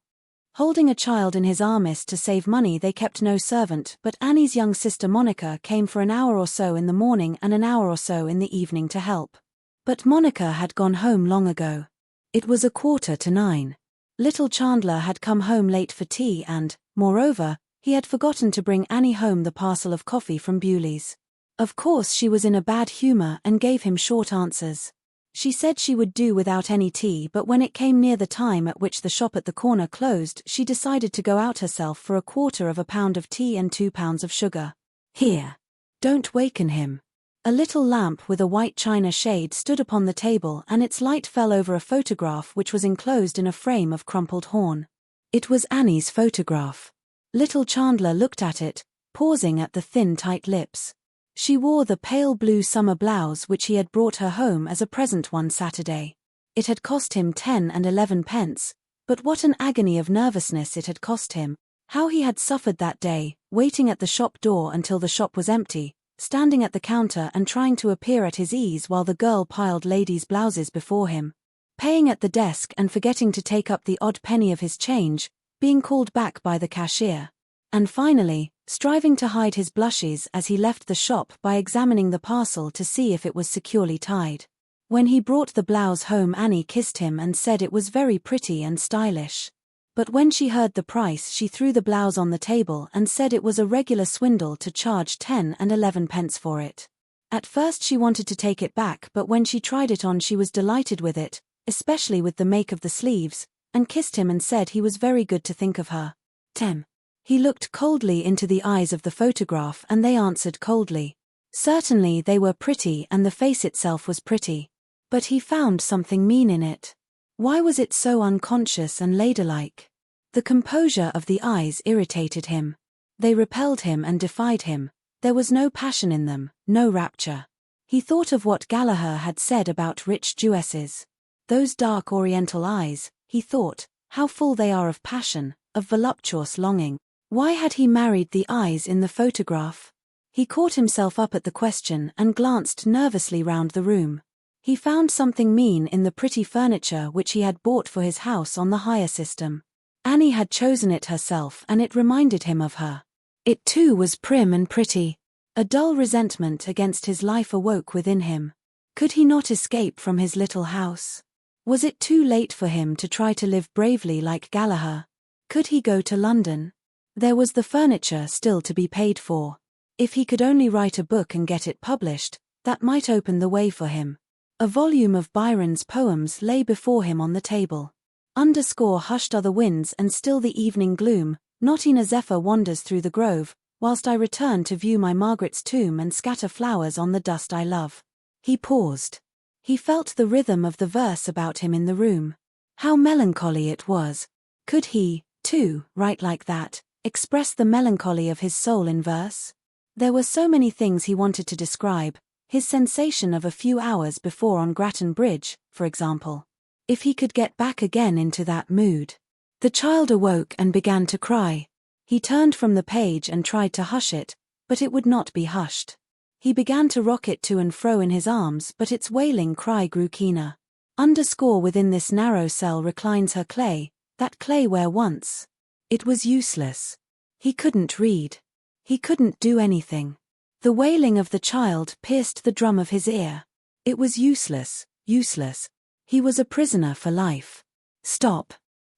Speaker 1: Holding a child in his arms to save money, they kept no servant, but Annie's young sister Monica came for an hour or so in the morning and an hour or so in the evening to help. But Monica had gone home long ago. It was 8:45. Little Chandler had come home late for tea and, moreover, he had forgotten to bring Annie home the parcel of coffee from Bewley's. Of course she was in a bad humor and gave him short answers. She said she would do without any tea, but when it came near the time at which the shop at the corner closed, she decided to go out herself for 1/4 pound of tea and 2 pounds of sugar. Here. Don't waken him. A little lamp with a white china shade stood upon the table and its light fell over a photograph which was enclosed in a frame of crumpled horn. It was Annie's photograph. Little Chandler looked at it, pausing at the thin tight lips. She wore the pale blue summer blouse which he had brought her home as a present one Saturday. It had cost him 10 and 11 pence, but what an agony of nervousness it had cost him, how he had suffered that day, waiting at the shop door until the shop was empty, standing at the counter and trying to appear at his ease while the girl piled ladies' blouses before him, paying at the desk and forgetting to take up the odd penny of his change, being called back by the cashier, and finally, striving to hide his blushes as he left the shop by examining the parcel to see if it was securely tied. When he brought the blouse home, Annie kissed him and said it was very pretty and stylish. But when she heard the price, she threw the blouse on the table and said it was a regular swindle to charge 10 and 11 pence for it. At first she wanted to take it back, but when she tried it on she was delighted with it, especially with the make of the sleeves, and kissed him and said he was very good to think of her. Tem. He looked coldly into the eyes of the photograph and they answered coldly. Certainly they were pretty and the face itself was pretty. But he found something mean in it. Why was it so unconscious and ladylike? The composure of the eyes irritated him. They repelled him and defied him. There was no passion in them, no rapture. He thought of what Gallagher had said about rich Jewesses. Those dark oriental eyes, he thought, how full they are of passion, of voluptuous longing. Why had he married the eyes in the photograph? He caught himself up at the question and glanced nervously round the room. He found something mean in the pretty furniture which he had bought for his house on the hire system. Annie had chosen it herself and it reminded him of her. It too was prim and pretty. A dull resentment against his life awoke within him. Could he not escape from his little house? Was it too late for him to try to live bravely like Gallagher? Could he go to London? There was the furniture still to be paid for. If he could only write a book and get it published, that might open the way for him. A volume of Byron's poems lay before him on the table. Hushed are the winds and still the evening gloom, not e'en a zephyr wanders through the grove, whilst I return to view my Margaret's tomb and scatter flowers on the dust I love. He paused. He felt the rhythm of the verse about him in the room. How melancholy it was. Could he, too, write like that, express the melancholy of his soul in verse? There were so many things he wanted to describe, his sensation of a few hours before on Grattan Bridge, for example. If he could get back again into that mood. The child awoke and began to cry. He turned from the page and tried to hush it, but it would not be hushed. He began to rock it to and fro in his arms, but its wailing cry grew keener. Within this narrow cell reclines her clay, that clay where once. It was useless. He couldn't read. He couldn't do anything. The wailing of the child pierced the drum of his ear. It was useless, useless. He was a prisoner for life. Stop.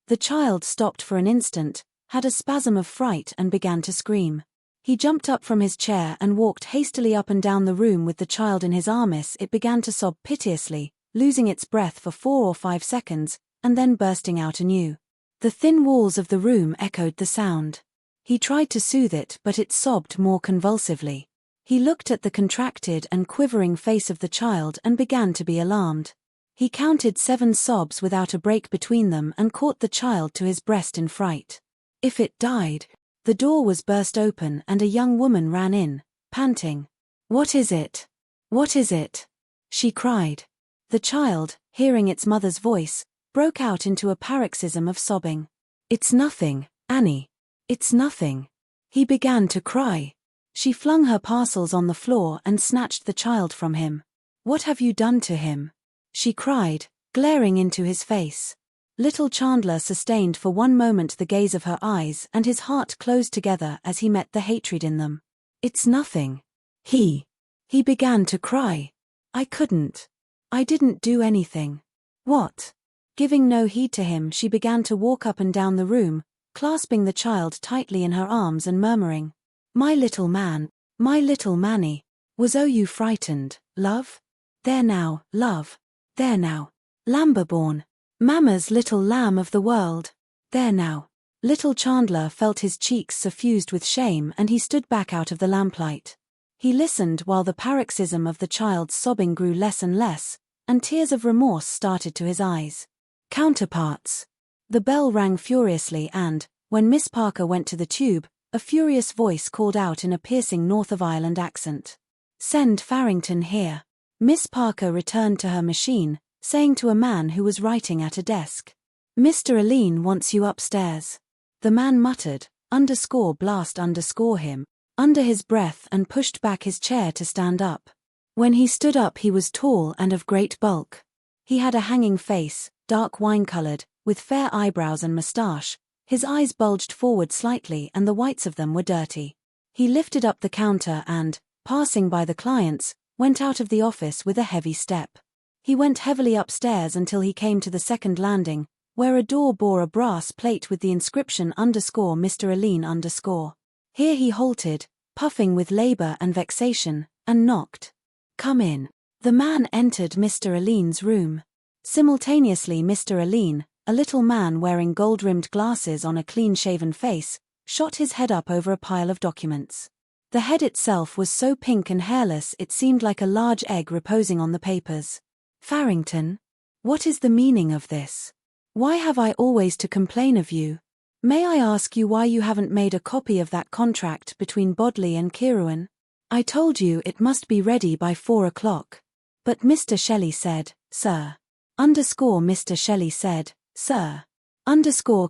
Speaker 1: The child stopped for an instant, had a spasm of fright and began to scream. He jumped up from his chair and walked hastily up and down the room with the child in his arms. It began to sob piteously, losing its breath for 4 or 5 seconds, and then bursting out anew. The thin walls of the room echoed the sound. He tried to soothe it, but it sobbed more convulsively. He looked at the contracted and quivering face of the child and began to be alarmed. He counted 7 sobs without a break between them and caught the child to his breast in fright. If it died. The door was burst open and a young woman ran in, panting. "What is it? What is it?" she cried. The child, hearing its mother's voice, broke out into a paroxysm of sobbing. "It's nothing, Annie. It's nothing." He began to cry. She flung her parcels on the floor and snatched the child from him. "What have you done to him?" she cried, glaring into his face. Little Chandler sustained for one moment the gaze of her eyes and his heart closed together as he met the hatred in them. "It's nothing." He began to cry. "I couldn't. I didn't do anything." "What?" Giving no heed to him, she began to walk up and down the room, clasping the child tightly in her arms and murmuring, my little Manny. Was you frightened, love? There now, love. There now. Lamberborn. Mamma's little lamb of the world. There now." Little Chandler felt his cheeks suffused with shame and he stood back out of the lamplight. He listened while the paroxysm of the child's sobbing grew less and less, and tears of remorse started to his eyes. "Counterparts." The bell rang furiously and, when Miss Parker went to the tube, a furious voice called out in a piercing North of Ireland accent. "Send Farrington here." Miss Parker returned to her machine, saying to a man who was writing at a desk, "Mr. Aline wants you upstairs." The man muttered, _blast him, under his breath and pushed back his chair to stand up. When he stood up he was tall and of great bulk. He had a hanging face, dark wine-colored, with fair eyebrows and moustache. His eyes bulged forward slightly and the whites of them were dirty. He lifted up the counter and, passing by the clients, went out of the office with a heavy step. He went heavily upstairs until he came to the second landing, where a door bore a brass plate with the inscription _Mr. Aline_. Here he halted, puffing with labor and vexation, and knocked. "Come in." The man entered Mr. Aline's room. Simultaneously Mr. Aline, a little man wearing gold-rimmed glasses on a clean-shaven face, shot his head up over a pile of documents. The head itself was so pink and hairless it seemed like a large egg reposing on the papers. "Farrington? What is the meaning of this? Why have I always to complain of you? May I ask you why you haven't made a copy of that contract between Bodley and Kirwan? I told you it must be ready by 4 o'clock. But Mr. Shelley said, sir. Mr. Shelley said, sir.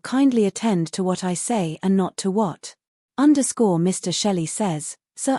Speaker 1: Kindly attend to what I say and not to what. Mr. Shelley says, sir.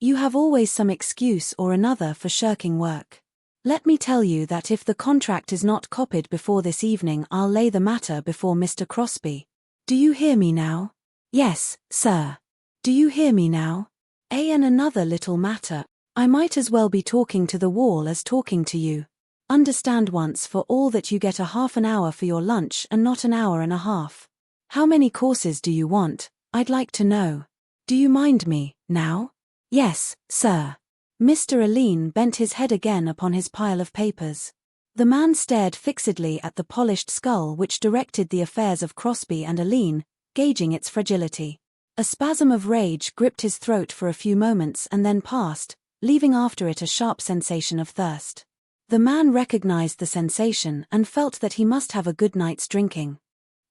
Speaker 1: You have always some excuse or another for shirking work. Let me tell you that if the contract is not copied before this evening I'll lay the matter before Mr. Crosby. Do you hear me now? Yes, sir. Do you hear me now? And another little matter. I might as well be talking to the wall as talking to you. Understand once for all that you get a half an hour for your lunch and not an hour and a half. How many courses do you want? I'd like to know. Do you mind me, now? Yes, sir. Mr. Aline bent his head again upon his pile of papers. The man stared fixedly at the polished skull which directed the affairs of Crosby and Aline, gauging its fragility. A spasm of rage gripped his throat for a few moments and then passed, leaving after it a sharp sensation of thirst. The man recognized the sensation and felt that he must have a good night's drinking.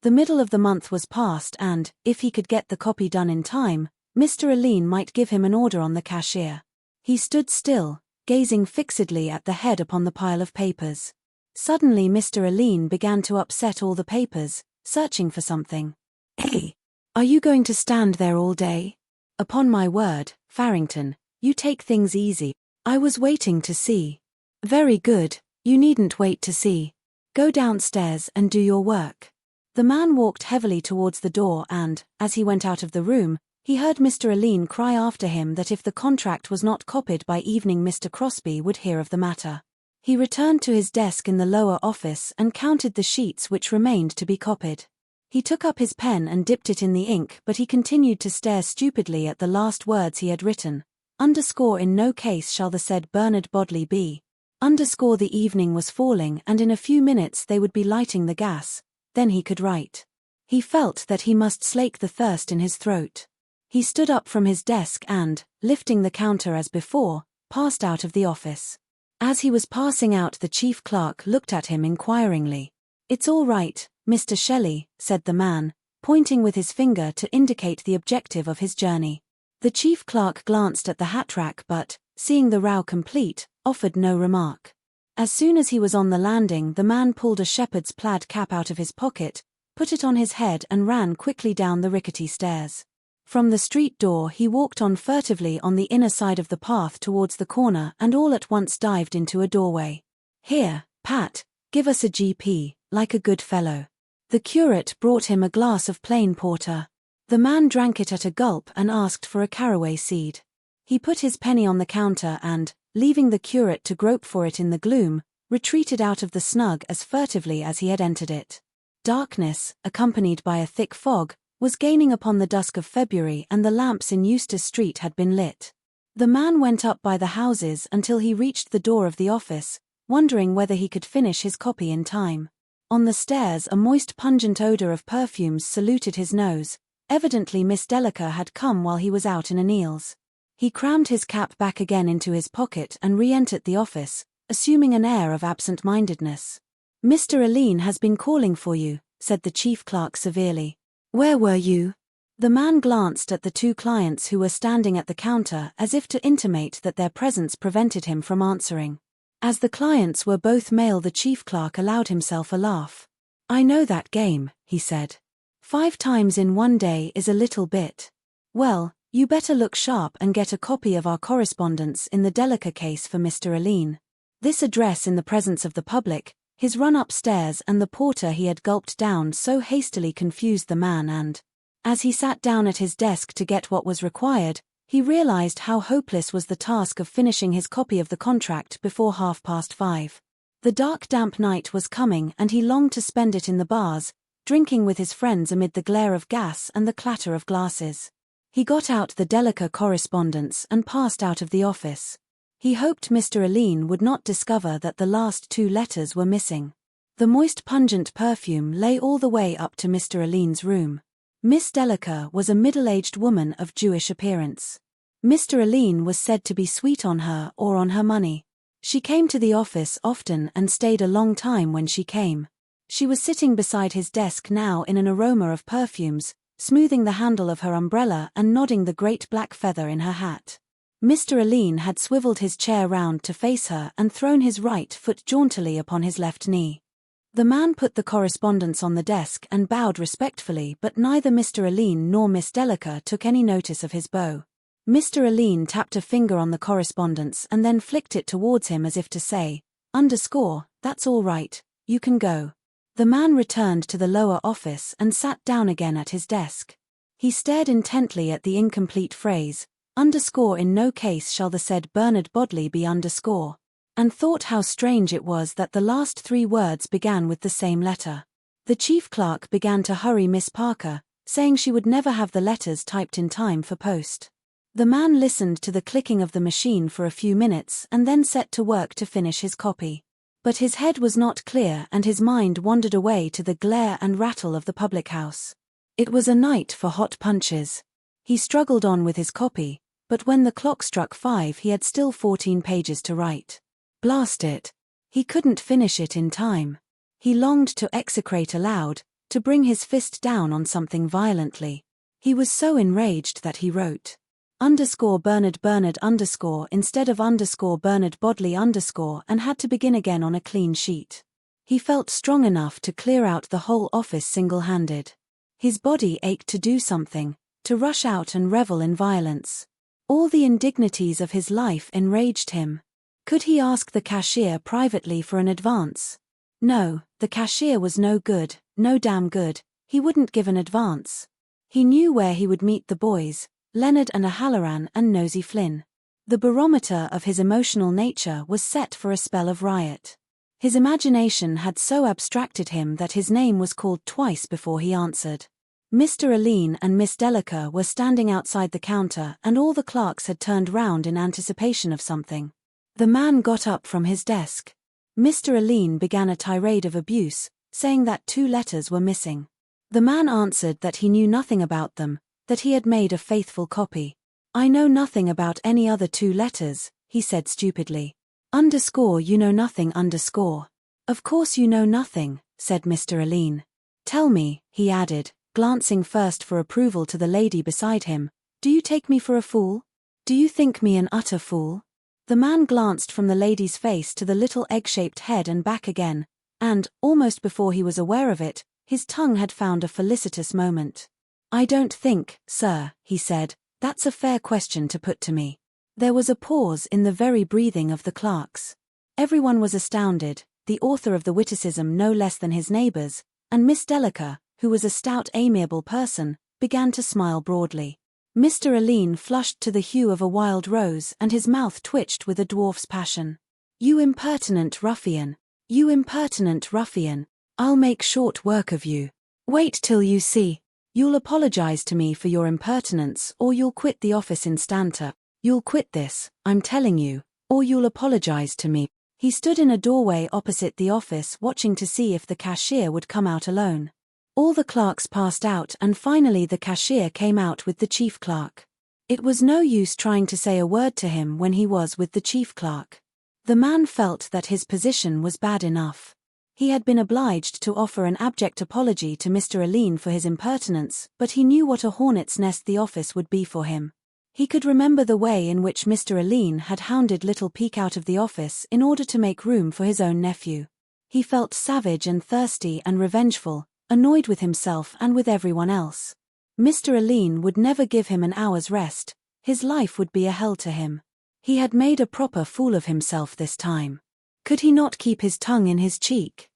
Speaker 1: The middle of the month was past and, if he could get the copy done in time, Mr. Aline might give him an order on the cashier. He stood still, gazing fixedly at the head upon the pile of papers. Suddenly Mr. Aline began to upset all the papers, searching for something. "Hey, are you going to stand there all day? Upon my word, Farrington, you take things easy. I was waiting to see." "Very good, you needn't wait to see. Go downstairs and do your work." The man walked heavily towards the door and, as he went out of the room, he heard Mr. Aline cry after him that if the contract was not copied by evening Mr. Crosby would hear of the matter. He returned to his desk in the lower office and counted the sheets which remained to be copied. He took up his pen and dipped it in the ink, but he continued to stare stupidly at the last words he had written. "In no case shall the said Bernard Bodley be. The evening was falling and in a few minutes they would be lighting the gas, then he could write." He felt that he must slake the thirst in his throat. He stood up from his desk and, lifting the counter as before, passed out of the office. As he was passing out, the chief clerk looked at him inquiringly. "It's all right, Mr. Shelley," said the man, pointing with his finger to indicate the objective of his journey. The chief clerk glanced at the hat rack but, seeing the row complete, offered no remark. As soon as he was on the landing, the man pulled a shepherd's plaid cap out of his pocket, put it on his head and ran quickly down the rickety stairs. From the street door he walked on furtively on the inner side of the path towards the corner and all at once dived into a doorway. "Here, Pat, give us a GP, like a good fellow." The curate brought him a glass of plain porter. The man drank it at a gulp and asked for a caraway seed. He put his penny on the counter and, leaving the curate to grope for it in the gloom, retreated out of the snug as furtively as he had entered it. Darkness, accompanied by a thick fog, was gaining upon the dusk of February and the lamps in Eustace Street had been lit. The man went up by the houses until he reached the door of the office, wondering whether he could finish his copy in time. On the stairs a moist pungent odour of perfumes saluted his nose. Evidently Miss Delica had come while he was out in O'Neill's. He crammed his cap back again into his pocket and re-entered the office, assuming an air of absent-mindedness. "Mr. Aline has been calling for you," said the chief clerk severely. "Where were you?" The man glanced at the two clients who were standing at the counter as if to intimate that their presence prevented him from answering. As the clients were both male, the chief clerk allowed himself a laugh. "I know that game," he said. 5 times in one day is a little bit. Well, you better look sharp and get a copy of our correspondence in the Delica case for Mr. Aline." This address in the presence of the public, his run upstairs and the porter he had gulped down so hastily confused the man and, as he sat down at his desk to get what was required, he realized how hopeless was the task of finishing his copy of the contract before 5:30. The dark damp night was coming and he longed to spend it in the bars, drinking with his friends amid the glare of gas and the clatter of glasses. He got out the Delica correspondence and passed out of the office. He hoped Mr. Aline would not discover that the last 2 letters were missing. The moist pungent perfume lay all the way up to Mr. Aline's room. Miss Delica was a middle-aged woman of Jewish appearance. Mr. Aline was said to be sweet on her or on her money. She came to the office often and stayed a long time when she came. She was sitting beside his desk now in an aroma of perfumes, smoothing the handle of her umbrella and nodding the great black feather in her hat. Mr. Aline had swiveled his chair round to face her and thrown his right foot jauntily upon his left knee. The man put the correspondence on the desk and bowed respectfully, but neither Mr. Aline nor Miss Delica took any notice of his bow. Mr. Aline tapped a finger on the correspondence and then flicked it towards him as if to say, "That's all right, you can go." The man returned to the lower office and sat down again at his desk. He stared intently at the incomplete phrase, "in no case shall the said Bernard Bodley be and thought how strange it was that the last 3 words began with the same letter. The chief clerk began to hurry Miss Parker, saying she would never have the letters typed in time for post. The man listened to the clicking of the machine for a few minutes and then set to work to finish his copy. But his head was not clear and his mind wandered away to the glare and rattle of the public house. It was a night for hot punches. He struggled on with his copy, But when the clock struck 5 he had still 14 pages to write. Blast it! He couldn't finish it in time. He longed to execrate aloud, to bring his fist down on something violently. He was so enraged that he wrote _Bernard instead of _Bernard Bodley and had to begin again on a clean sheet. He felt strong enough to clear out the whole office single-handed. His body ached to do something, to rush out and revel in violence. All the indignities of his life enraged him. Could he ask the cashier privately for an advance? No, the cashier was no good, no damn good, he wouldn't give an advance. He knew where he would meet the boys, Leonard and O'Halloran and Nosey Flynn. The barometer of his emotional nature was set for a spell of riot. His imagination had so abstracted him that his name was called twice before he answered. Mr. Aline and Miss Delica were standing outside the counter and all the clerks had turned round in anticipation of something. The man got up from his desk. Mr. Aline began a tirade of abuse, saying that 2 letters were missing. The man answered that he knew nothing about them, that he had made a faithful copy. I know nothing about any other 2 letters, he said stupidly. You know nothing . Of course you know nothing, said Mr. Aline. Tell me, he added, glancing first for approval to the lady beside him, do you take me for a fool? Do you think me an utter fool? The man glanced from the lady's face to the little egg-shaped head and back again, and, almost before he was aware of it, his tongue had found a felicitous moment. I don't think, sir, he said, that's a fair question to put to me. There was a pause in the very breathing of the clerks. Everyone was astounded, the author of the witticism no less than his neighbours, and Miss Delica, who was a stout amiable person, began to smile broadly. Mr. Aline flushed to the hue of a wild rose and his mouth twitched with a dwarf's passion. You impertinent ruffian! You impertinent ruffian! I'll make short work of you. Wait till you see. You'll apologize to me for your impertinence or you'll quit the office instanter. You'll quit this, I'm telling you, or you'll apologize to me. He stood in a doorway opposite the office watching to see if the cashier would come out alone. All the clerks passed out and finally the cashier came out with the chief clerk. It was no use trying to say a word to him when he was with the chief clerk. The man felt that his position was bad enough. He had been obliged to offer an abject apology to Mr. Aline for his impertinence, but he knew what a hornet's nest the office would be for him. He could remember the way in which Mr. Aline had hounded little Peake out of the office in order to make room for his own nephew. He felt savage and thirsty and revengeful, annoyed with himself and with everyone else. Mr. Aline would never give him an hour's rest, his life would be a hell to him. He had made a proper fool of himself this time. Could he not keep his tongue in his cheek?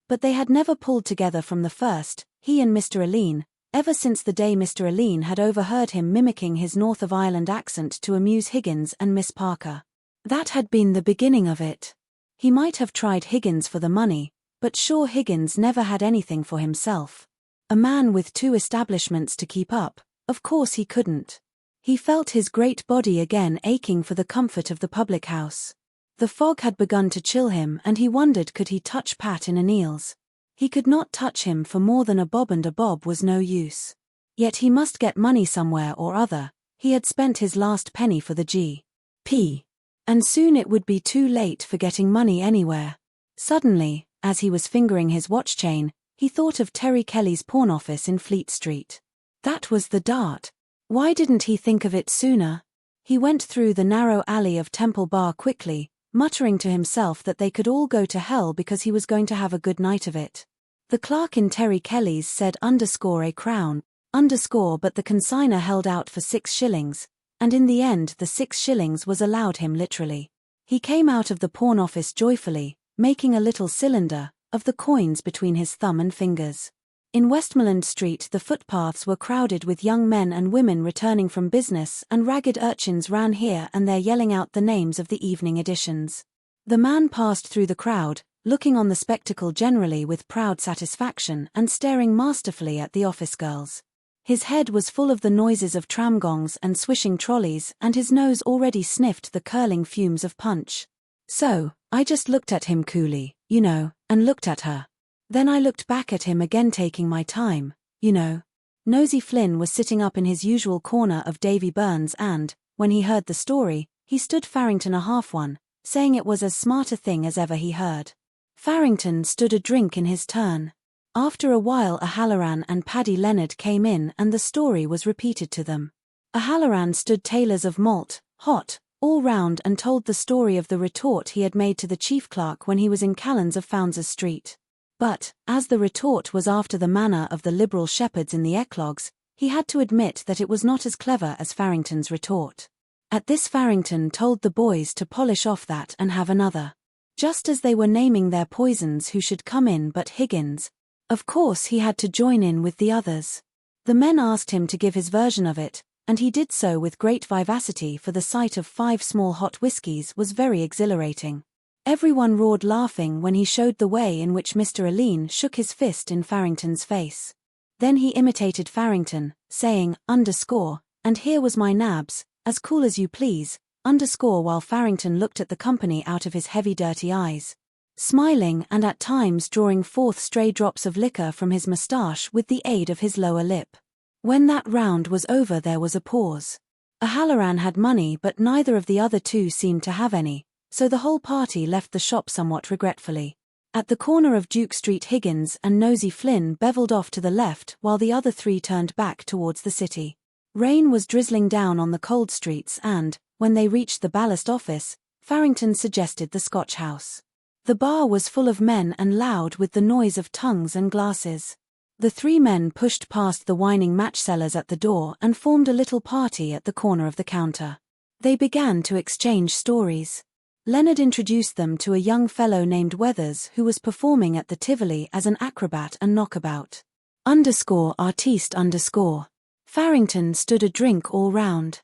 Speaker 1: But they had never pulled together from the first, he and Mr. Aline, ever since the day Mr. Aline had overheard him mimicking his North of Ireland accent to amuse Higgins and Miss Parker. That had been the beginning of it. He might have tried Higgins for the money, but sure Higgins never had anything for himself. A man with 2 establishments to keep up, of course he couldn't. He felt his great body again aching for the comfort of the public house. The fog had begun to chill him and he wondered could he touch Pat in O'Neill's. He could not touch him for more than a bob and a bob was no use. Yet he must get money somewhere or other, he had spent his last penny for the G.P. And soon it would be too late for getting money anywhere. Suddenly, as he was fingering his watch chain, he thought of Terry Kelly's pawn office in Fleet Street. That was the Dart. Why didn't he think of it sooner? He went through the narrow alley of Temple Bar quickly, muttering to himself that they could all go to hell because he was going to have a good night of it. The clerk in Terry Kelly's said _a crown, but the consignor held out for 6 shillings, and in the end the 6 shillings was allowed him literally. He came out of the pawn office joyfully, making a little cylinder of the coins between his thumb and fingers. In Westmoreland Street the footpaths were crowded with young men and women returning from business and ragged urchins ran here and there yelling out the names of the evening editions. The man passed through the crowd, looking on the spectacle generally with proud satisfaction and staring masterfully at the office girls. His head was full of the noises of tramgongs and swishing trolleys and his nose already sniffed the curling fumes of punch. So, I just looked at him coolly, you know, and looked at her. Then I looked back at him again taking my time, you know. Nosey Flynn was sitting up in his usual corner of Davy Byrne's and, When he heard the story, he stood Farrington a half one, saying it was as smart a thing as ever he heard. Farrington stood a drink in his turn. After a while O'Halloran and Paddy Leonard came in and the story was repeated to them. O'Halloran stood tailors of malt, hot, all round and told the story of the retort he had made to the chief clerk when he was in Callans of Founds Street. But, as the retort was after the manner of the liberal shepherds in the eclogues, he had to admit that it was not as clever as Farrington's retort. At this Farrington told the boys to polish off that and have another. Just as they were naming their poisons who should come in but Higgins. Of course he had to join in with the others. The men asked him to give his version of it, and he did so with great vivacity, for the sight of 5 small hot whiskies was very exhilarating. Everyone roared laughing when he showed the way in which Mr. Alleyne shook his fist in Farrington's face. Then he imitated Farrington, saying, "and here was my nabs, as cool as you please," while Farrington looked at the company out of his heavy dirty eyes, smiling and at times drawing forth stray drops of liquor from his moustache with the aid of his lower lip. When that round was over there was a pause. O'Halloran had money but neither of the other two seemed to have any, so the whole party left the shop somewhat regretfully. At the corner of Duke Street Higgins and Nosey Flynn bevelled off to the left while the other 3 turned back towards the city. Rain was drizzling down on the cold streets and, when they reached the Ballast office, Farrington suggested the Scotch House. The bar was full of men and loud with the noise of tongues and glasses. The 3 men pushed past the whining match-sellers at the door and formed a little party at the corner of the counter. They began to exchange stories. Leonard introduced them to a young fellow named Weathers who was performing at the Tivoli as an acrobat and knockabout. _artiste_. Farrington stood a drink all round.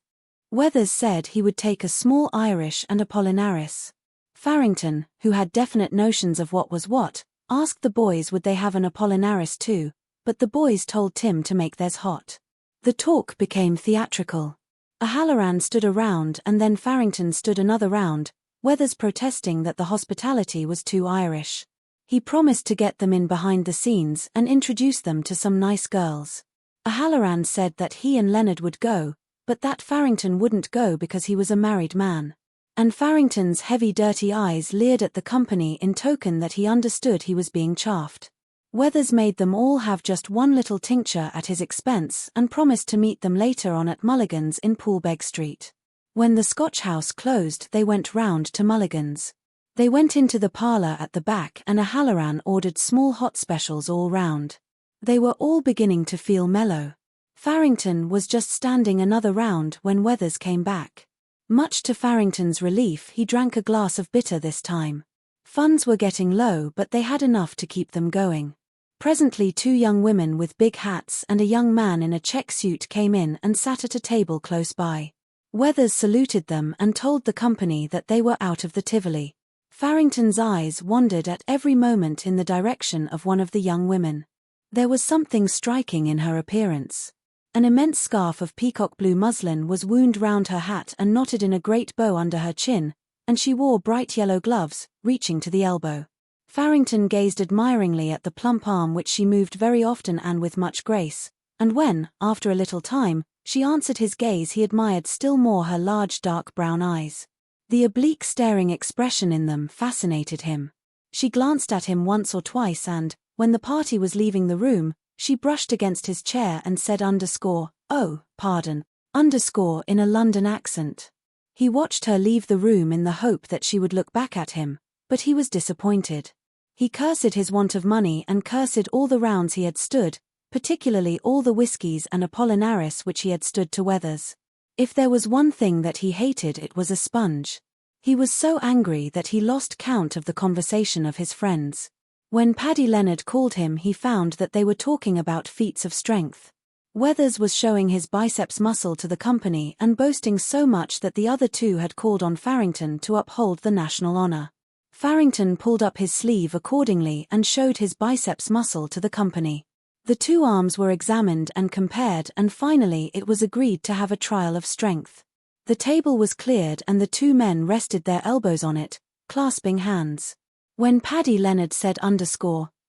Speaker 1: Weathers said he would take a small Irish and Apollinaris. Farrington, who had definite notions of what was what, asked the boys would they have an Apollinaris too, but the boys told Tim to make theirs hot. The talk became theatrical. O'Halloran stood a round and then Farrington stood another round, Weathers protesting that the hospitality was too Irish. He promised to get them in behind the scenes and introduce them to some nice girls. O'Halloran said that he and Leonard would go, but that Farrington wouldn't go because he was a married man. And Farrington's heavy dirty eyes leered at the company in token that he understood he was being chaffed. Weathers made them all have just one little tincture at his expense and promised to meet them later on at Mulligan's in Poolbeg Street. When the Scotch House closed they went round to Mulligan's. They went into the parlour at the back and O'Halloran ordered small hot specials all round. They were all beginning to feel mellow. Farrington was just standing another round when Weathers came back. Much to Farrington's relief he drank a glass of bitter this time. Funds were getting low but they had enough to keep them going. Presently 2 young women with big hats and a young man in a check suit came in and sat at a table close by. Weathers saluted them and told the company that they were out of the Tivoli. Farrington's eyes wandered at every moment in the direction of one of the young women. There was something striking in her appearance. An immense scarf of peacock blue muslin was wound round her hat and knotted in a great bow under her chin, and she wore bright yellow gloves, reaching to the elbow. Farrington gazed admiringly at the plump arm which she moved very often and with much grace, and when, after a little time, she answered his gaze he admired still more her large dark brown eyes. The oblique staring expression in them fascinated him. She glanced at him once or twice and, when the party was leaving the room, she brushed against his chair and said "Oh, pardon," in a London accent. He watched her leave the room in the hope that she would look back at him, but he was disappointed. He cursed his want of money and cursed all the rounds he had stood, particularly all the whiskies and Apollinaris which he had stood to Weathers. If there was one thing that he hated it was a sponge. He was so angry that he lost count of the conversation of his friends. When Paddy Leonard called him he found that they were talking about feats of strength. Weathers was showing his biceps muscle to the company and boasting so much that the other 2 had called on Farrington to uphold the national honour. Farrington pulled up his sleeve accordingly and showed his biceps muscle to the company. The 2 arms were examined and compared and finally it was agreed to have a trial of strength. The table was cleared and the 2 men rested their elbows on it, clasping hands. When Paddy Leonard said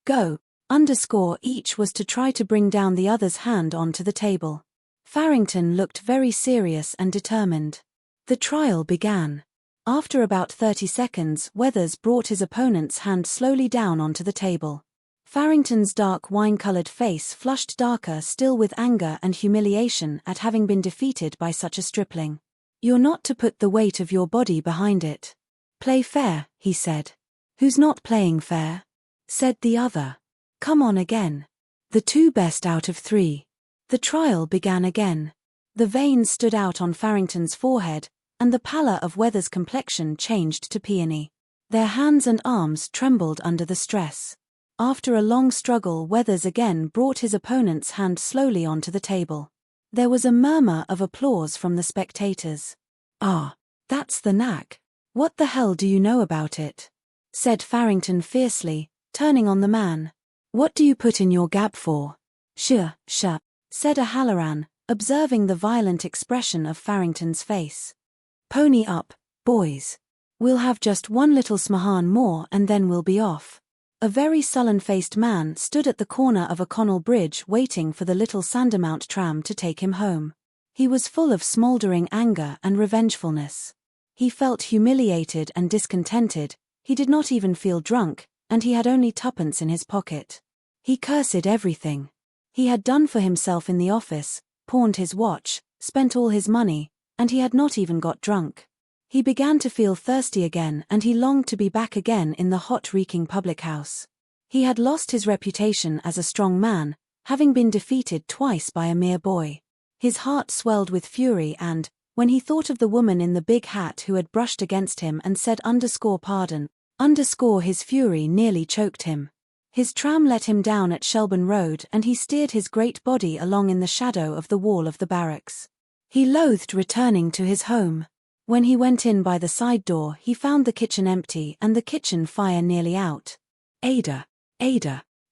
Speaker 1: "Go," each was to try to bring down the other's hand onto the table. Farrington looked very serious and determined. The trial began. After about 30 seconds, Weathers brought his opponent's hand slowly down onto the table. Farrington's dark wine-colored face flushed darker still with anger and humiliation at having been defeated by such a stripling. "You're not to put the weight of your body behind it. Play fair," he said. "Who's not playing fair?" said the other. "Come on again. The 2 best out of 3. The trial began again. The veins stood out on Farrington's forehead, and the pallor of Weathers' complexion changed to peony. Their hands and arms trembled under the stress. After a long struggle, Weathers again brought his opponent's hand slowly onto the table. There was a murmur of applause from the spectators. "Ah, that's the knack. What the hell do you know about it?" said Farrington fiercely, turning on the man. "What do you put in your gab for?" "Sure, said O'Halloran, observing the violent expression of Farrington's face. "Pony up, boys. We'll have just one little smahan more and then we'll be off." A very sullen-faced man stood at the corner of O'Connell Bridge waiting for the little Sandermount tram to take him home. He was full of smouldering anger and revengefulness. He felt humiliated and discontented, he did not even feel drunk, and he had only 2pence in his pocket. He cursed everything. He had done for himself in the office, pawned his watch, spent all his money, and he had not even got drunk. He began to feel thirsty again and he longed to be back again in the hot reeking public house. He had lost his reputation as a strong man, having been defeated twice by a mere boy. His heart swelled with fury and, when he thought of the woman in the big hat who had brushed against him and said _pardon, his fury nearly choked him. His tram let him down at Shelburne Road and he steered his great body along in the shadow of the wall of the barracks. He loathed returning to his home. When he went in by the side door he found the kitchen empty and the kitchen fire nearly out. Ada.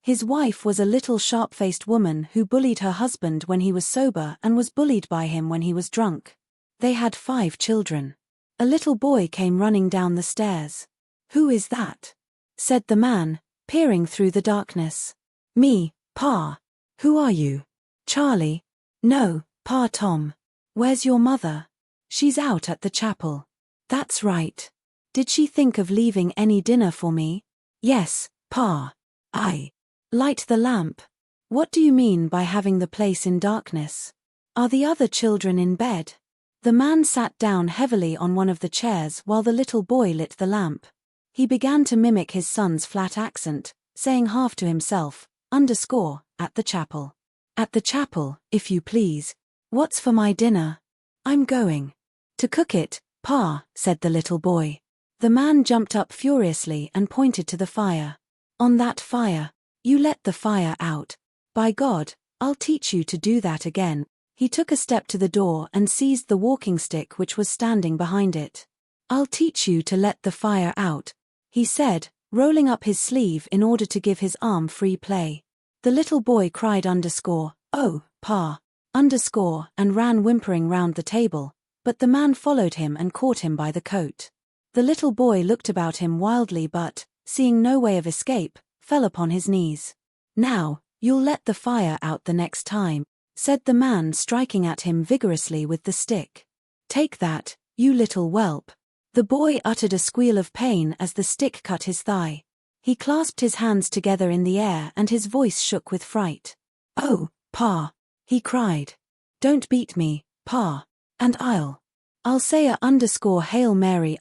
Speaker 1: His wife was a little sharp-faced woman who bullied her husband when he was sober and was bullied by him when he was drunk. They had 5 children. A little boy came running down the stairs. "Who is that?" said the man, peering through the darkness. "Me, Pa." "Who are you?" "Charlie." "No, Pa Tom." "Where's your mother?" "She's out at the chapel." "That's right. Did she think of leaving any dinner for me?" "Yes, Pa." "I." "Light the lamp." "What do you mean by having the place in darkness? Are the other children in bed?" The man sat down heavily on one of the chairs while the little boy lit the lamp. He began to mimic his son's flat accent, saying half to himself, "at the chapel. At the chapel, if you please. What's for my dinner?" "I'm going to cook it, Pa," said the little boy. The man jumped up furiously and pointed to the fire. "On that fire. You let the fire out. By God, I'll teach you to do that again." He took a step to the door and seized the walking stick which was standing behind it. "I'll teach you to let the fire out," he said, rolling up his sleeve in order to give his arm free play. The little boy cried "Oh, Pa," and ran whimpering round the table, but the man followed him and caught him by the coat. The little boy looked about him wildly but, seeing no way of escape, fell upon his knees. "Now, you'll let the fire out the next time," said the man, striking at him vigorously with the stick. "Take that, you little whelp." The boy uttered a squeal of pain as the stick cut his thigh. He clasped his hands together in the air and his voice shook with fright. "Oh, Pa," he cried. "Don't beat me, Pa, and I'll say _Hail Mary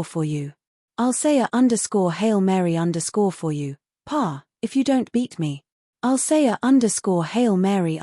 Speaker 1: for you. I'll say _Hail Mary for you, Pa, if you don't beat me. I'll say _Hail Mary